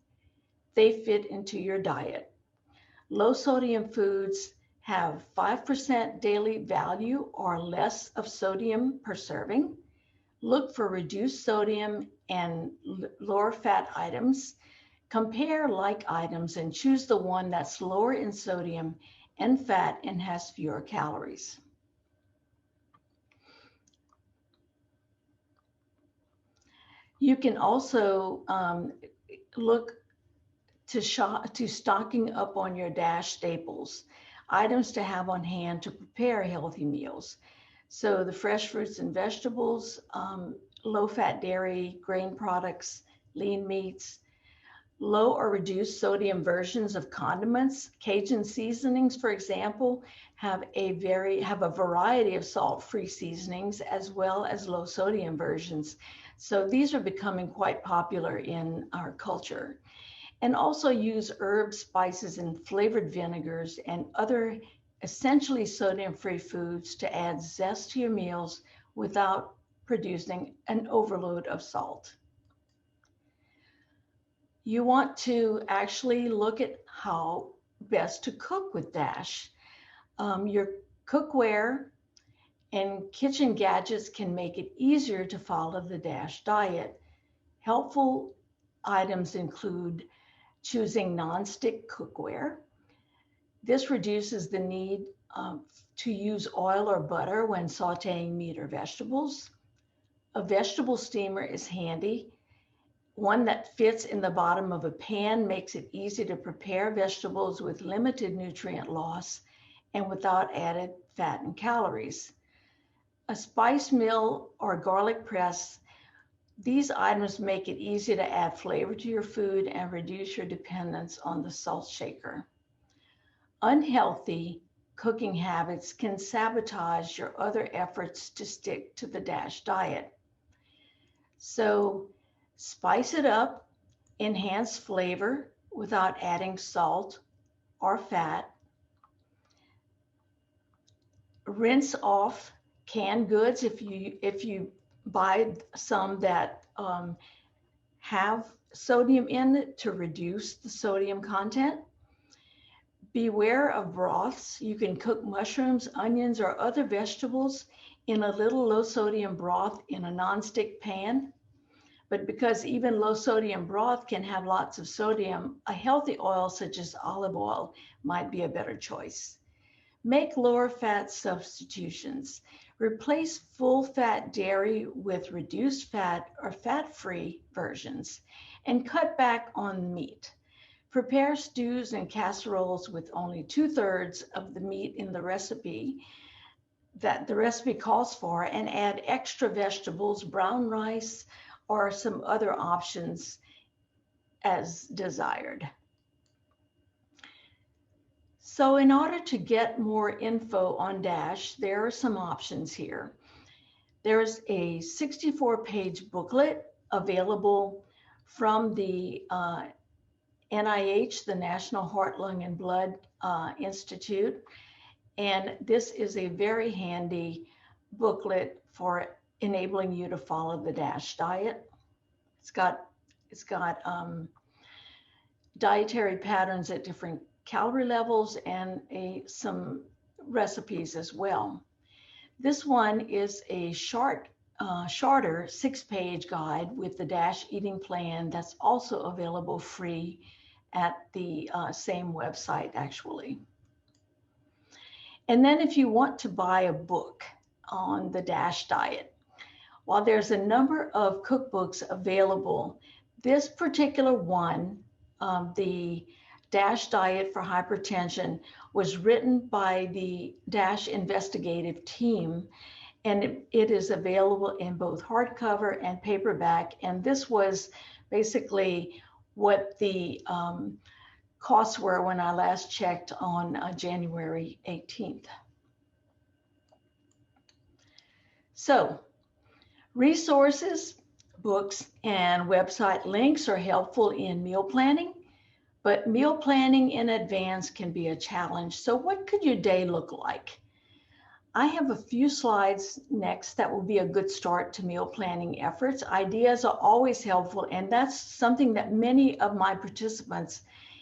they fit into your diet. Low sodium foods have 5% daily value or less of sodium per serving. Look for reduced sodium and lower fat items. Compare like items and choose the one that's lower in sodium and fat and has fewer calories. You can also look to stocking up on your DASH staples, items to have on hand to prepare healthy meals. So the fresh fruits and vegetables, low-fat dairy, grain products, lean meats, low or reduced sodium versions of condiments. Cajun seasonings, for example, have a variety of salt-free seasonings as well as low sodium versions. So these are becoming quite popular in our culture. And also use herbs, spices, and flavored vinegars and other essentially sodium-free foods to add zest to your meals without producing an overload of salt. You want to actually look at how best to cook with DASH. Your cookware and kitchen gadgets can make it easier to follow the DASH diet. Helpful items include choosing nonstick cookware. This reduces the need to use oil or butter when sauteing meat or vegetables. A vegetable steamer is handy. One that fits in the bottom of a pan makes it easy to prepare vegetables with limited nutrient loss and without added fat and calories. A spice mill or garlic press, these items make it easy to add flavor to your food and reduce your dependence on the salt shaker. Unhealthy cooking habits can sabotage your other efforts to stick to the DASH diet. So spice it up, enhance flavor without adding salt or fat. Rinse off canned goods if you buy some that have sodium in it to reduce the sodium content. Beware of broths. You can cook mushrooms, onions, or other vegetables in a little low sodium broth in a nonstick pan. But because even low sodium broth can have lots of sodium, a healthy oil such as olive oil might be a better choice. Make lower fat substitutions. Replace full fat dairy with reduced fat or fat-free versions and cut back on meat. Prepare stews and casseroles with only 2/3 of the meat in the recipe that the recipe calls for and add extra vegetables, brown rice, or some other options as desired. So in order to get more info on DASH, there are some options here. There's a 64-page booklet available from the NIH, the National Heart, Lung, and Blood Institute. And this is a very handy booklet for enabling you to follow the DASH diet. It's got dietary patterns at different calorie levels and some recipes as well. This one is a shorter 6-page guide with the DASH eating plan that's also available free at the same website actually. And then if you want to buy a book on the DASH diet, while there's a number of cookbooks available, this particular one, the DASH Diet for Hypertension, was written by the DASH investigative team, and it is available in both hardcover and paperback. And this was basically what the costs were when I last checked on January 18th. So resources, books, and website links are helpful in meal planning. but meal planning in advance can be a challenge. So what could your day look like? I have a few slides next that will be a good start to meal planning efforts. Ideas are always helpful, and that's something that many of my participants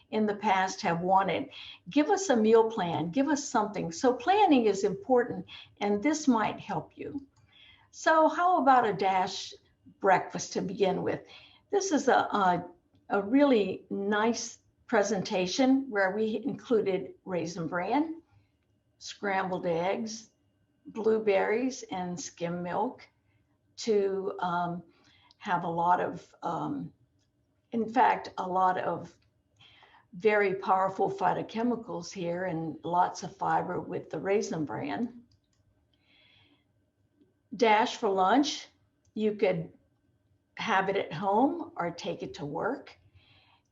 in the past have wanted. Give us a meal plan, give us something. So planning is important, and this might help you. So how about a DASH breakfast to begin with? This is a really nice presentation where we included raisin bran, scrambled eggs, blueberries, and skim milk to have a lot of, in fact, a lot of very powerful phytochemicals here and lots of fiber with the raisin bran. DASH for lunch, you could have it at home or take it to work.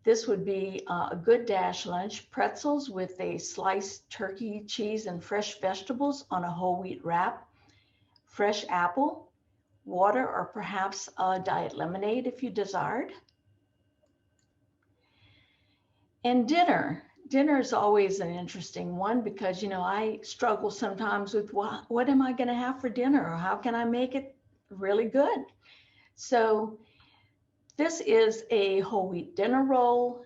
This would be a good DASH lunch: pretzels with a sliced turkey, cheese, and fresh vegetables on a whole wheat wrap, fresh apple, water, or perhaps a diet lemonade if you desired. And dinner. Dinner is always an interesting one because, you know, I struggle sometimes with what am I going to have for dinner, or how can I make it really good? So this is a whole wheat dinner roll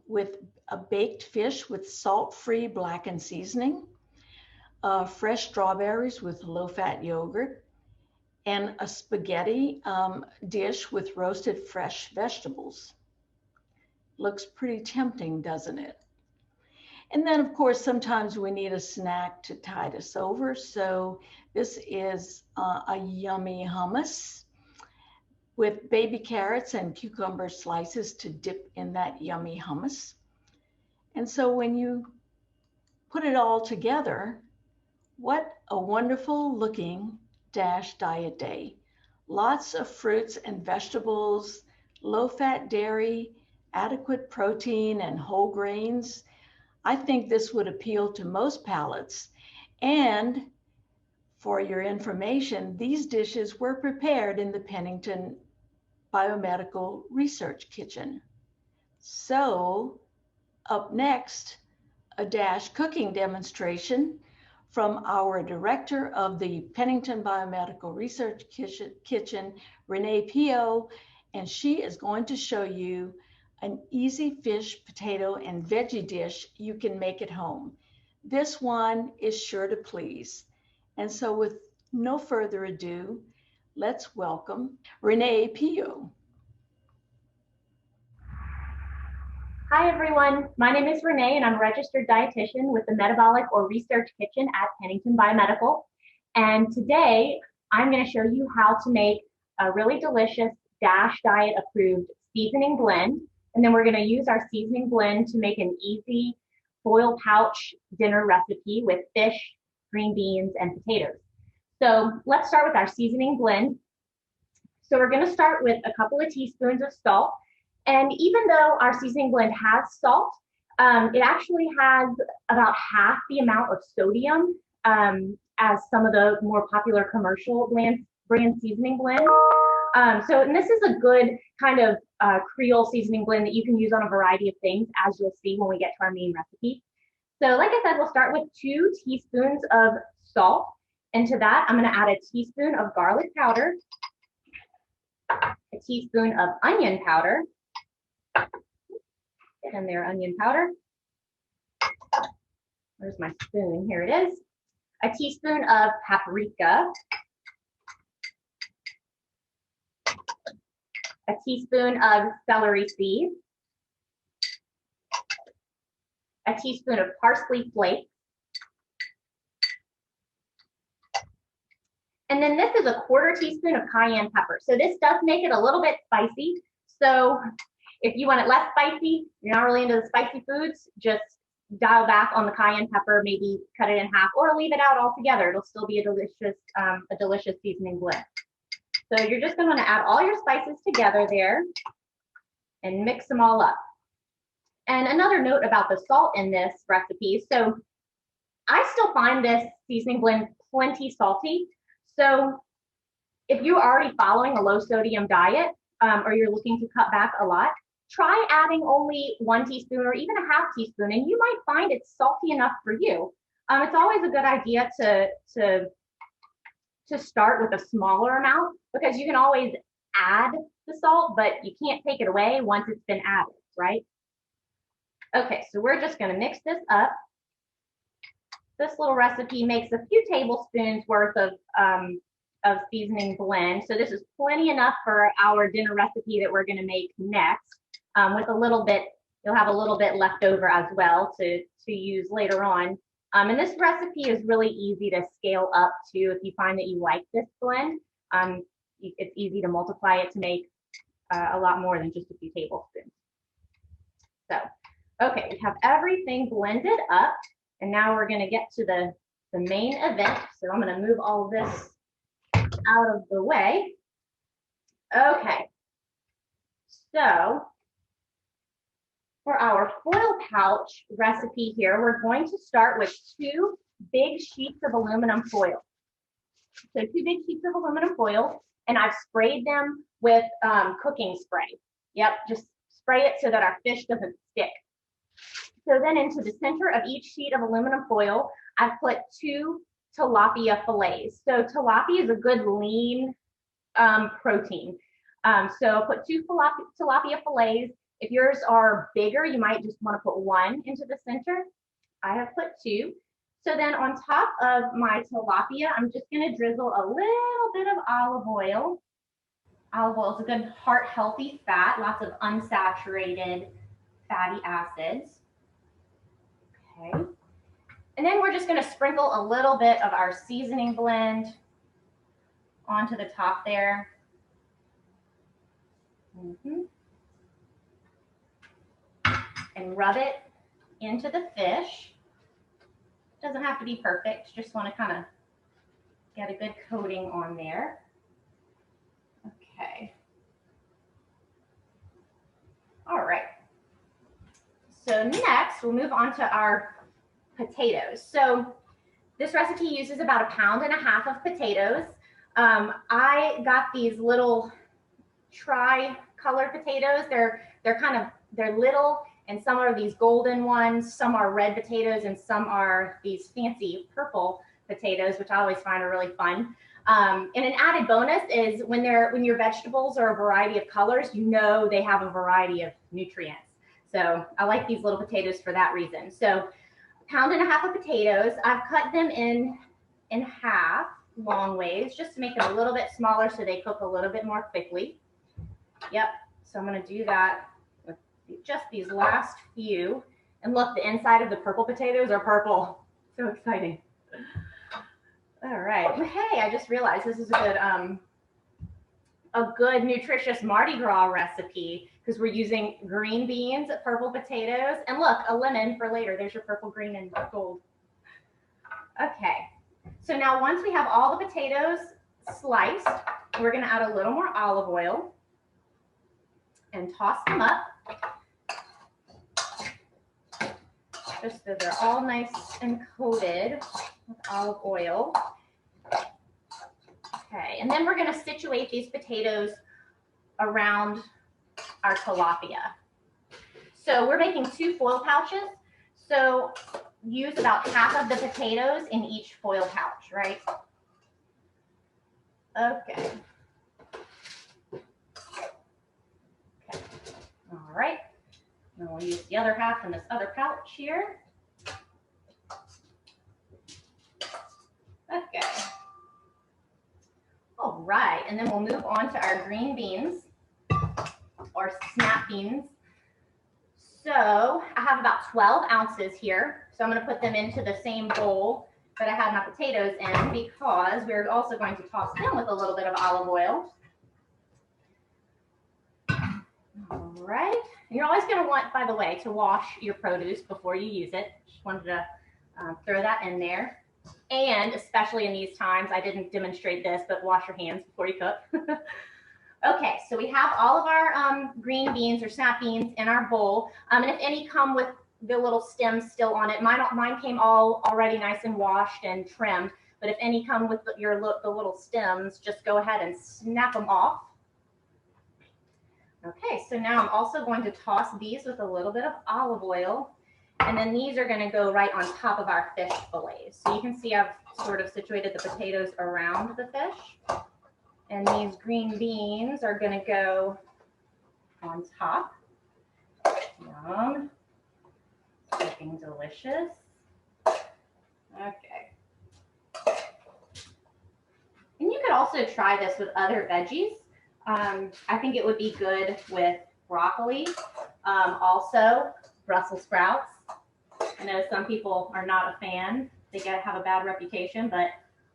with a baked fish with salt-free blackened seasoning, fresh strawberries with low-fat yogurt, and a spaghetti dish with roasted fresh vegetables. Looks pretty tempting, doesn't it? And then, of course, sometimes we need a snack to tide us over. So this is a yummy hummus with baby carrots and cucumber slices to dip in that yummy hummus. And so when you put it all together, what a wonderful looking DASH diet day. Lots of fruits and vegetables, low-fat dairy, adequate protein, and whole grains. I think this would appeal to most palates. And for your information, these dishes were prepared in the Pennington Biomedical Research Kitchen. So up next, a DASH cooking demonstration from our director of the Pennington Biomedical Research Kitchen, Renee Pio, and she is going to show you an easy fish, potato, and veggie dish you can make at home. This one is sure to please. And so with no further ado, let's welcome Renee Pio. Hi everyone, my name is Renee and I'm a registered dietitian with the Metabolic or Research Kitchen at Pennington Biomedical. And today I'm going to show you how to make a really delicious DASH diet approved seasoning blend. And then we're going to use our seasoning blend to make an easy foil pouch dinner recipe with fish, green beans, and potatoes. So let's start with our seasoning blend. So we're going to start with a couple of teaspoons of salt. And even though our seasoning blend has salt, it actually has about half the amount of sodium as some of the more popular commercial brand seasoning blends. And this is a good kind of Creole seasoning blend that you can use on a variety of things, as you'll see when we get to our main recipe. So like I said, we'll start with 2 teaspoons of salt. And to that, I'm going to add a teaspoon of garlic powder, a teaspoon of onion powder. Get in there, onion powder. Where's my spoon? Here it is. A teaspoon of paprika. A teaspoon of celery seeds. A teaspoon of parsley flakes. And then this is a 1/4 teaspoon of cayenne pepper. So this does make it a little bit spicy. So if you want it less spicy, you're not really into the spicy foods, just dial back on the cayenne pepper, maybe cut it in half or leave it out altogether. It'll still be a delicious seasoning blend. So you're just going to add all your spices together there and mix them all up. And another note about the salt in this recipe. So I still find this seasoning blend plenty salty. So if you're already following a low sodium diet or you're looking to cut back a lot, try adding only 1 teaspoon or even a half teaspoon, and you might find it's salty enough for you. It's always a good idea to start with a smaller amount, because you can always add the salt, but you can't take it away once it's been added, right? Okay, so we're just gonna mix this up. This little recipe makes a few tablespoons worth of seasoning blend. So this is plenty enough for our dinner recipe that we're gonna make next. With a little bit, you'll have a little bit left over as well to use later on. And this recipe is really easy to scale up to if you find that you like this blend. It's easy to multiply it to make a lot more than just a few tablespoons. So, okay, we have everything blended up, and now we're gonna get to the main event. So I'm gonna move all of this out of the way. Okay, so for our foil pouch recipe here, we're going to start with 2 big sheets of aluminum foil. So 2 big sheets of aluminum foil, and I've sprayed them with cooking spray. Yep, just spray it so that our fish doesn't stick. So then into the center of each sheet of aluminum foil, I've put 2 tilapia fillets. So tilapia is a good lean protein. So put 2 tilapia fillets. If yours are bigger, you might just want to put 1 into the center. I have put 2. So then on top of my tilapia, I'm just going to drizzle a little bit of olive oil. Olive oil is a good heart-healthy fat, lots of unsaturated fatty acids. Okay. And then we're just going to sprinkle a little bit of our seasoning blend onto the top there. And rub it into the fish. Doesn't have to be perfect, just want to kind of get a good coating on there. Okay. All right. So next, we'll move on to our potatoes. So this recipe uses about 1.5 pounds of potatoes. I got these little tri-colored potatoes. They're little, and some are these golden ones, some are red potatoes, and some are these fancy purple potatoes, which I always find are really fun. And an added bonus is when your vegetables are a variety of colors, you know they have a variety of nutrients. So I like these little potatoes for that reason. So 1.5 pounds of potatoes, I've cut them in half long ways just to make them a little bit smaller so they cook a little bit more quickly. Yep, so I'm gonna do that with just these last few. And look, the inside of the purple potatoes are purple. So exciting. All right, hey, I just realized this is a good nutritious Mardi Gras recipe because we're using green beans, purple potatoes, and look, a lemon for later. There's your purple, green, and gold. Okay, so now once we have all the potatoes sliced, we're gonna add a little more olive oil and toss them up. Just so they're all nice and coated with olive oil. Okay, and then we're gonna situate these potatoes around our tilapia. So we're making 2 foil pouches. So use about half of the potatoes in each foil pouch, right? Okay. All right. Then we'll use the other half in this other pouch here. Okay. All right, and then we'll move on to our green beans or snap beans. So I have about 12 ounces here. So I'm going to put them into the same bowl that I had my potatoes in because we're also going to toss them with a little bit of olive oil. All right. And you're always going to want, by the way, to wash your produce before you use it. Just wanted to throw that in there. And especially in these times, I didn't demonstrate this, but wash your hands before you cook. Okay, so we have all of our green beans or snap beans in our bowl. And if any come with the little stems still on it, mine came all already nice and washed and trimmed. But if any come with the little stems, just go ahead and snap them off. Okay, so now I'm also going to toss these with a little bit of olive oil, and then these are going to go right on top of our fish fillets. So you can see I've sort of situated the potatoes around the fish, and these green beans are going to go on top. Yum. Looking delicious. Okay. And you could also try this with other veggies. I think it would be good with broccoli. Also, Brussels sprouts. I know some people are not a fan. They have a bad reputation, but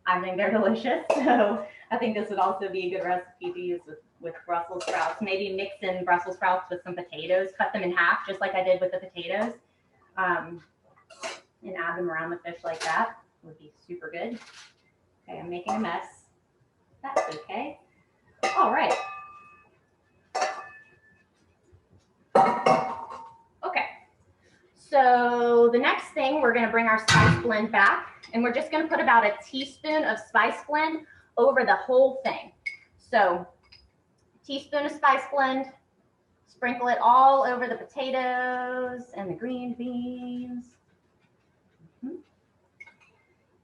I think they're delicious. So I think this would also be a good recipe to use with Brussels sprouts. Maybe mix in Brussels sprouts with some potatoes, cut them in half, just like I did with the potatoes, and add them around the fish like that. Would be super good. Okay, I'm making a mess. That's okay. All right. Okay. So the next thing, we're going to bring our spice blend back, and we're just going to put about a teaspoon of spice blend over the whole thing. So teaspoon of spice blend, sprinkle it all over the potatoes and the green beans.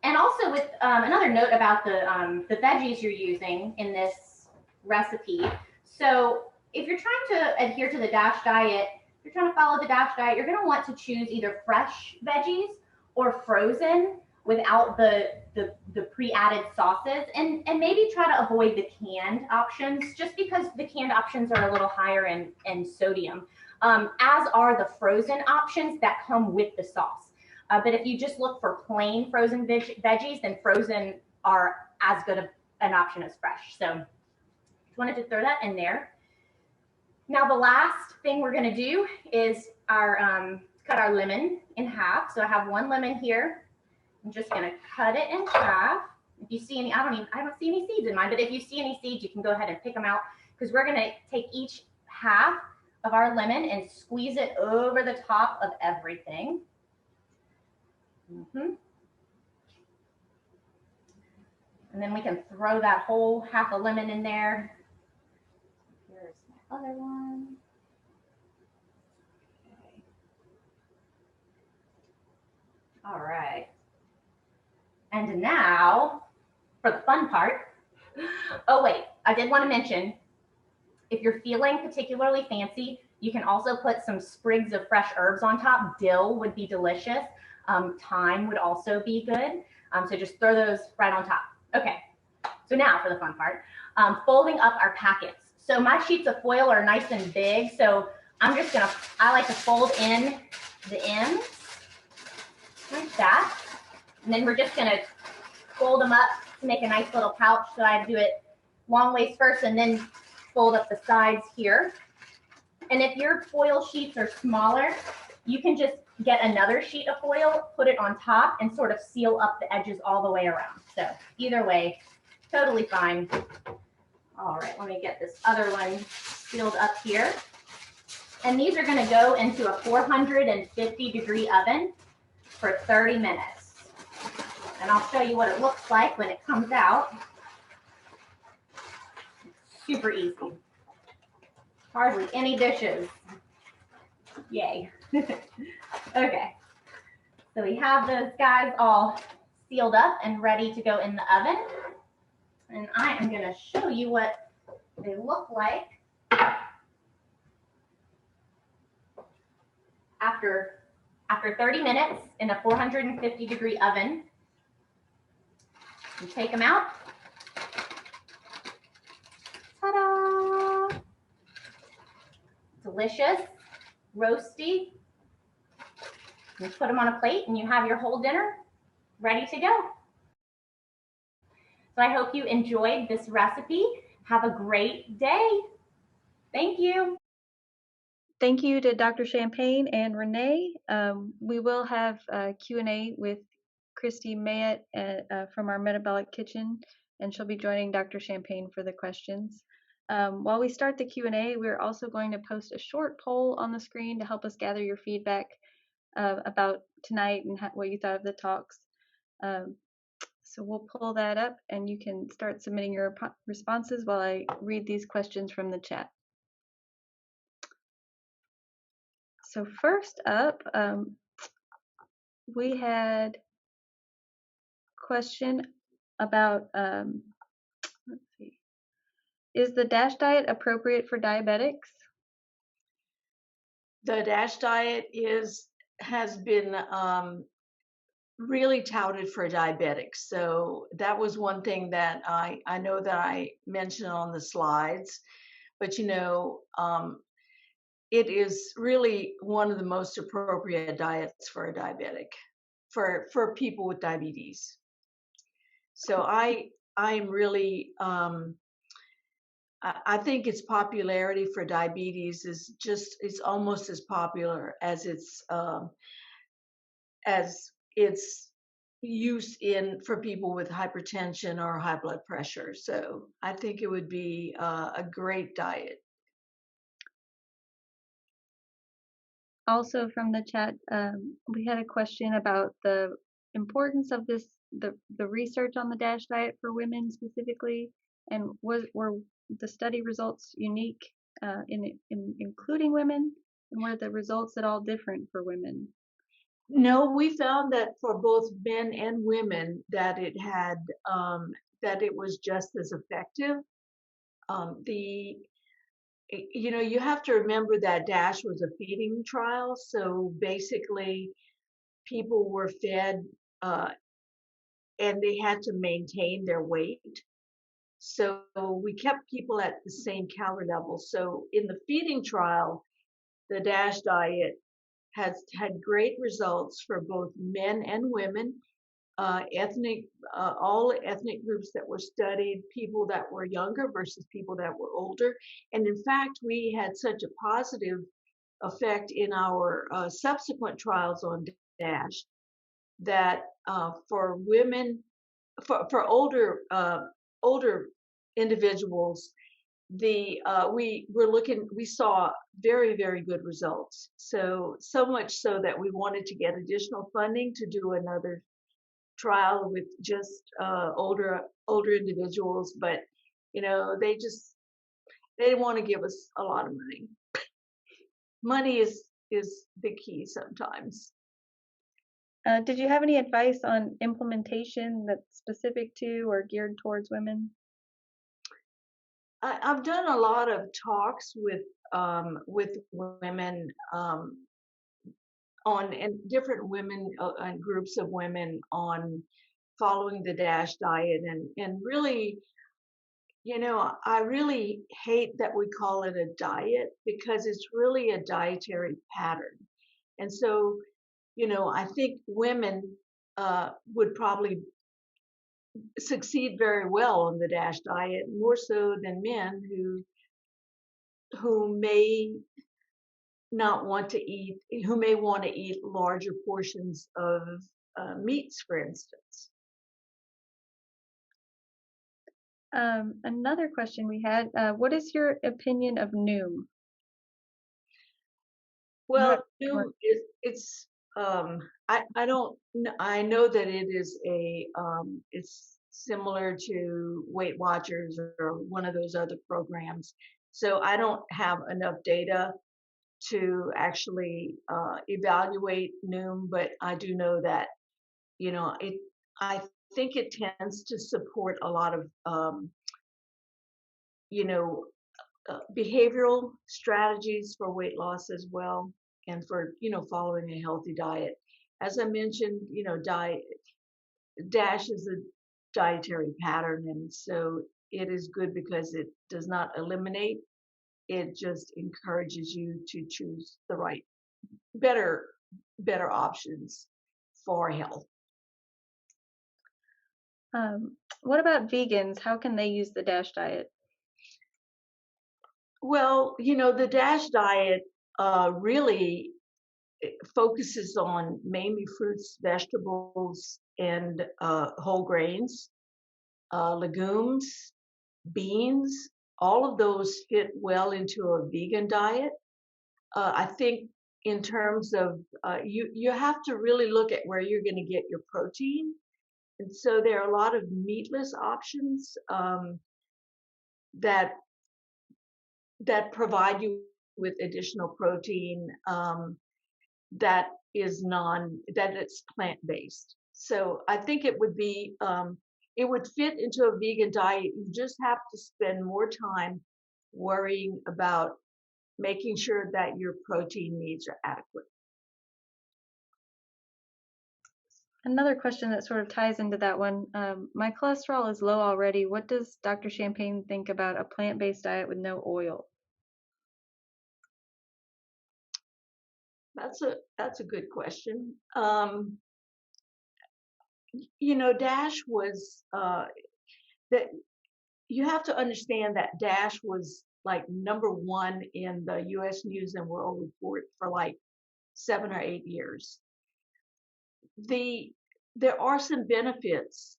And also with another note about the veggies you're using in this recipe. So if you're trying to adhere to the DASH diet, if you're trying to follow the DASH diet, you're going to want to choose either fresh veggies or frozen without the pre-added sauces, and maybe try to avoid the canned options, just because the canned options are a little higher in sodium, as are the frozen options that come with the sauce. But if you just look for plain frozen veggies, then frozen are as good an option as fresh. So just wanted to throw that in there. Now the last thing we're going to do is cut our lemon in half. So I have one lemon here. I'm just going to cut it in half. If you see any, I don't see any seeds in mine, but if you see any seeds, you can go ahead and pick them out, because we're going to take each half of our lemon and squeeze it over the top of everything. And then we can throw that whole half a lemon in there. Here's my other one. Okay. All right. And now for the fun part. Oh wait, I did want to mention, if you're feeling particularly fancy, you can also put some sprigs of fresh herbs on top. Dill would be delicious. Thyme would also be good. So just throw those right on top. Okay, so now for the fun part, folding up our packets. So my sheets of foil are nice and big, so I like to fold in the ends like that. And then we're just gonna fold them up to make a nice little pouch. So I do it long ways first and then fold up the sides here. And if your foil sheets are smaller, you can just get another sheet of foil, put it on top, and sort of seal up the edges all the way around. So either way, totally fine. All right, let me get this other one sealed up here. And these are going to go into a 450-degree oven for 30 minutes. And I'll show you what it looks like when it comes out. Super easy. Hardly any dishes. Yay. Okay, so we have those guys all sealed up and ready to go in the oven. And I am going to show you what they look like after 30 minutes in a 450-degree oven. You take them out. Ta-da! Delicious, roasty. You put them on a plate and you have your whole dinner ready to go. So I hope you enjoyed this recipe. Have a great day. Thank you. Thank you to Dr. Champagne and Renee. We will have a Q&A with Christy Mayett from our Metabolic Kitchen, and she'll be joining Dr. Champagne for the questions. While we start the Q&A, we're also going to post a short poll on the screen to help us gather your feedback about tonight and what you thought of the talks. So we'll pull that up and you can start submitting your responses while I read these questions from the chat. So first up, we had a question about, let's see, is the DASH diet appropriate for diabetics? The DASH diet has been really touted for diabetics. So that was one thing that I know that I mentioned on the slides, but it is really one of the most appropriate diets for a diabetic, for people with diabetes. So I'm really I think its popularity for diabetes is almost as popular as its use for people with hypertension or high blood pressure. So I think it would be a great diet. Also from the chat, we had a question about the importance of the research on the DASH diet for women specifically, and were the study results unique in including women, and were the results at all different for women? No, we found that for both men and women that it was just as effective. You have to remember that DASH was a feeding trial, so basically people were fed and they had to maintain their weight. So we kept people at the same calorie level. So in the feeding trial, the DASH diet has had great results for both men and women, all ethnic groups that were studied, people that were younger versus people that were older. And in fact, we had such a positive effect in our subsequent trials on DASH that for women, for older individuals, we saw very, very good results. So much so that we wanted to get additional funding to do another trial with just older individuals, but they didn't want to give us a lot of money. Money is the key sometimes. Did you have any advice on implementation that's specific to or geared towards women? I've done a lot of talks with women and different women and groups of women on following the DASH diet, and really, I really hate that we call it a diet because it's really a dietary pattern. And so, I think women would probably succeed very well on the DASH diet, more so than men who may not want to eat, who may want to eat larger portions of meats, for instance. Another question we had, what is your opinion of Noom? Well, Noom it's I know that it is it's similar to Weight Watchers or one of those other programs. So I don't have enough data to actually evaluate Noom, but I do know that I think it tends to support a lot of behavioral strategies for weight loss as well, and for following a healthy diet. As I mentioned, DASH is a dietary pattern, and so it is good because it does not eliminate. It just encourages you to choose the right, better options for health. What about vegans? How can they use the DASH diet? Well, the DASH diet really focuses on mainly fruits, vegetables, and whole grains, legumes, beans. All of those fit well into a vegan diet. I think in terms of you have to really look at where you're going to get your protein. And so there are a lot of meatless options that provide you with additional protein. that it's plant-based. So I think it would be, it would fit into a vegan diet. You just have to spend more time worrying about making sure that your protein needs are adequate. Another question that sort of ties into that one. My cholesterol is low already. What does Dr. Champagne think about a plant-based diet with no oil? That's a good question. DASH was that you have to understand that DASH was like #1 in the U.S. News and World Report for like 7 or 8 years. There are some benefits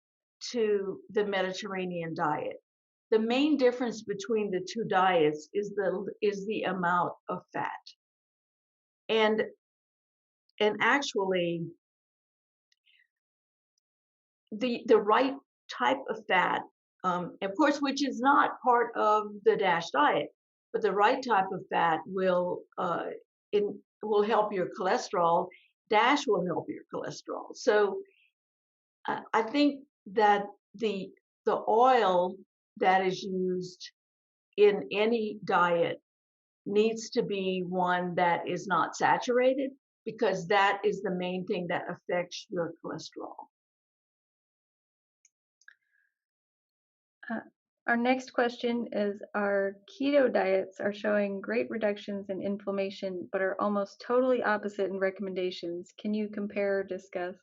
to the Mediterranean diet. The main difference between the two diets is the amount of fat. And actually the right type of fat, of course, which is not part of the DASH diet, but the right type of fat will help your cholesterol. DASH will help your cholesterol. So I think that the oil that is used in any diet needs to be one that is not saturated, because that is the main thing that affects your cholesterol. Our next question is, our keto diets are showing great reductions in inflammation, but are almost totally opposite in recommendations. Can you compare or discuss?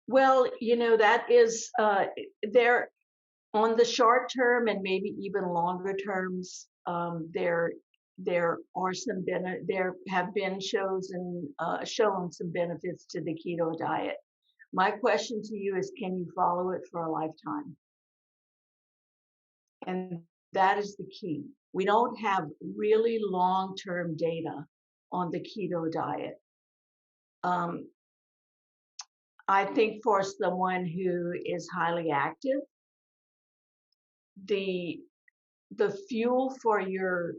Well, that is there on the short term and maybe even longer terms. There have been shown some benefits to the keto diet. My question to you is, can you follow it for a lifetime? And that is the key. We don't have really long-term data on the keto diet. I think for someone who is highly active, the fuel for your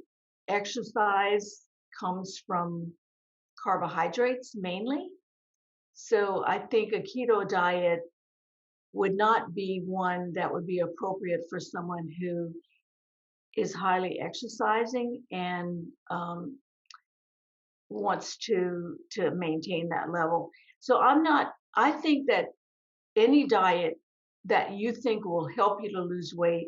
exercise comes from carbohydrates mainly. So I think a keto diet would not be one that would be appropriate for someone who is highly exercising and wants to maintain that level. So I think that any diet that you think will help you to lose weight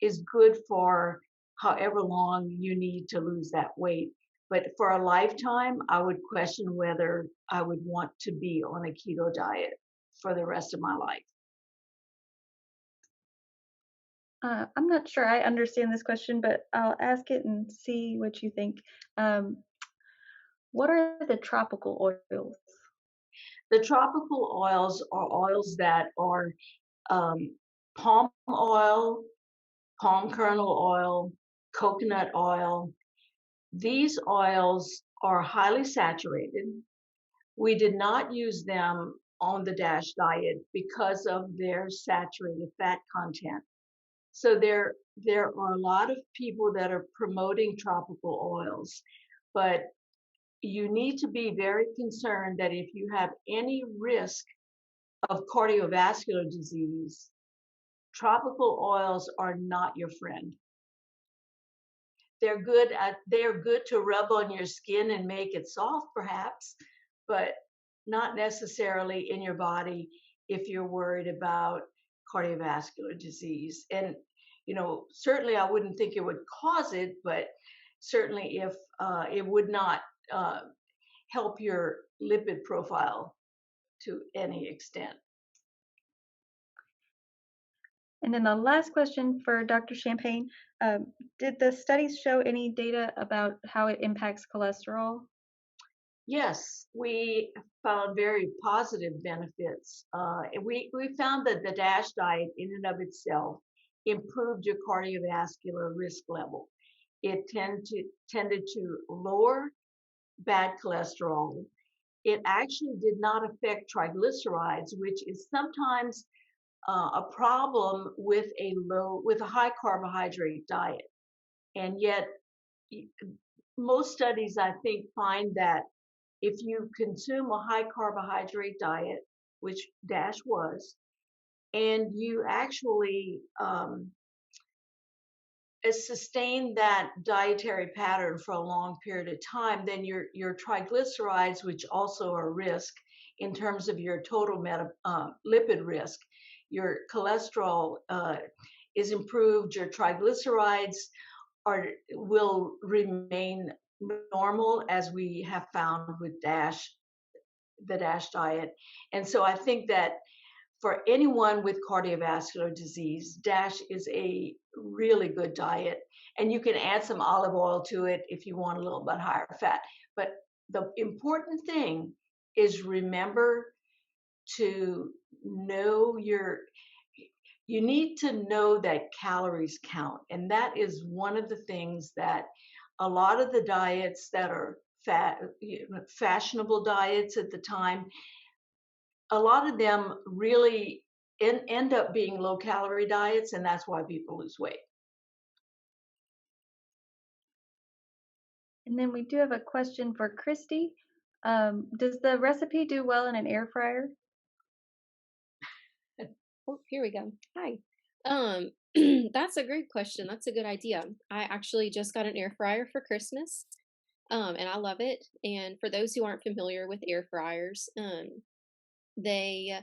is good for however long you need to lose that weight. But for a lifetime, I would question whether I would want to be on a keto diet for the rest of my life. I'm not sure I understand this question, but I'll ask it and see what you think. What are the tropical oils? The tropical oils are oils that are palm oil, palm kernel oil, coconut oil. These oils are highly saturated. We did not use them on the DASH diet because of their saturated fat content. So there are a lot of people that are promoting tropical oils, but you need to be very concerned that if you have any risk of cardiovascular disease, tropical oils are not your friend. They're good to rub on your skin and make it soft, perhaps, but not necessarily in your body if you're worried about cardiovascular disease. And certainly I wouldn't think it would cause it, but certainly if it would not help your lipid profile to any extent. And then the last question for Dr. Champagne, did the studies show any data about how it impacts cholesterol? Yes, we found very positive benefits. We found that the DASH diet in and of itself improved your cardiovascular risk level. It tended to lower bad cholesterol. It actually did not affect triglycerides, which is sometimes a problem with a high carbohydrate diet. And yet most studies, I think, find that if you consume a high carbohydrate diet, which DASH was, and you actually sustain that dietary pattern for a long period of time, then your triglycerides, which also are a risk in terms of your total lipid risk, your cholesterol is improved, your triglycerides will remain normal, as we have found with the DASH diet. And so I think that for anyone with cardiovascular disease, DASH is a really good diet. And you can add some olive oil to it if you want a little bit higher fat. But the important thing is remember to know you need to know that calories count. And that is one of the things that a lot of the diets that are fashionable diets at the time, a lot of them really end up being low calorie diets, and that's why people lose weight. And then we do have a question for Christy. Does the recipe do well in an air fryer? Oh, here we go. Hi. That's a great question. That's a good idea. I actually just got an air fryer for Christmas, and I love it. And for those who aren't familiar with air fryers, they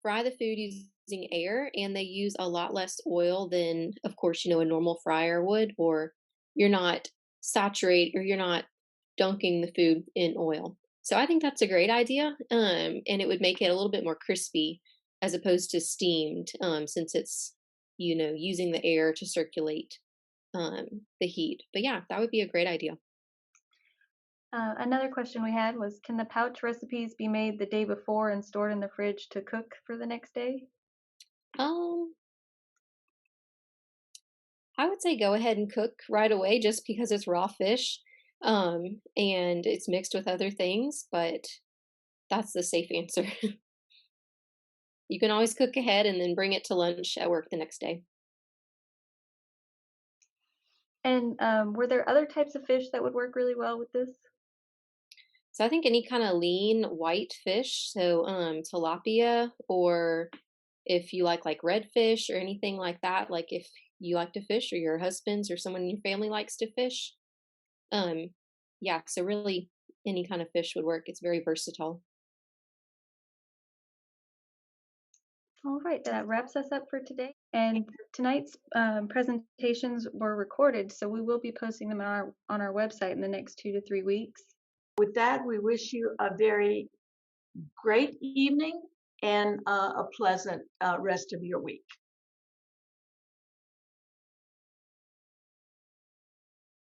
fry the food using air, and they use a lot less oil than, of course, a normal fryer would, or you're not you're not dunking the food in oil. So I think that's a great idea, and it would make it a little bit more crispy as opposed to steamed, since it's using the air to circulate the heat. But yeah, that would be a great idea. Another question we had was, can the pouch recipes be made the day before and stored in the fridge to cook for the next day? I would say go ahead and cook right away, just because it's raw fish, and it's mixed with other things, but that's the safe answer. You can always cook ahead and then bring it to lunch at work the next day. And were there other types of fish that would work really well with this? So I think any kind of lean white fish, so tilapia, or if you like redfish or anything like that, like if you like to fish or your husband's or someone in your family likes to fish. Yeah, so really any kind of fish would work. It's very versatile. All right, that wraps us up for today. And tonight's presentations were recorded, so we will be posting them on our website in the next 2 to 3 weeks. With that, we wish you a very great evening and a pleasant rest of your week.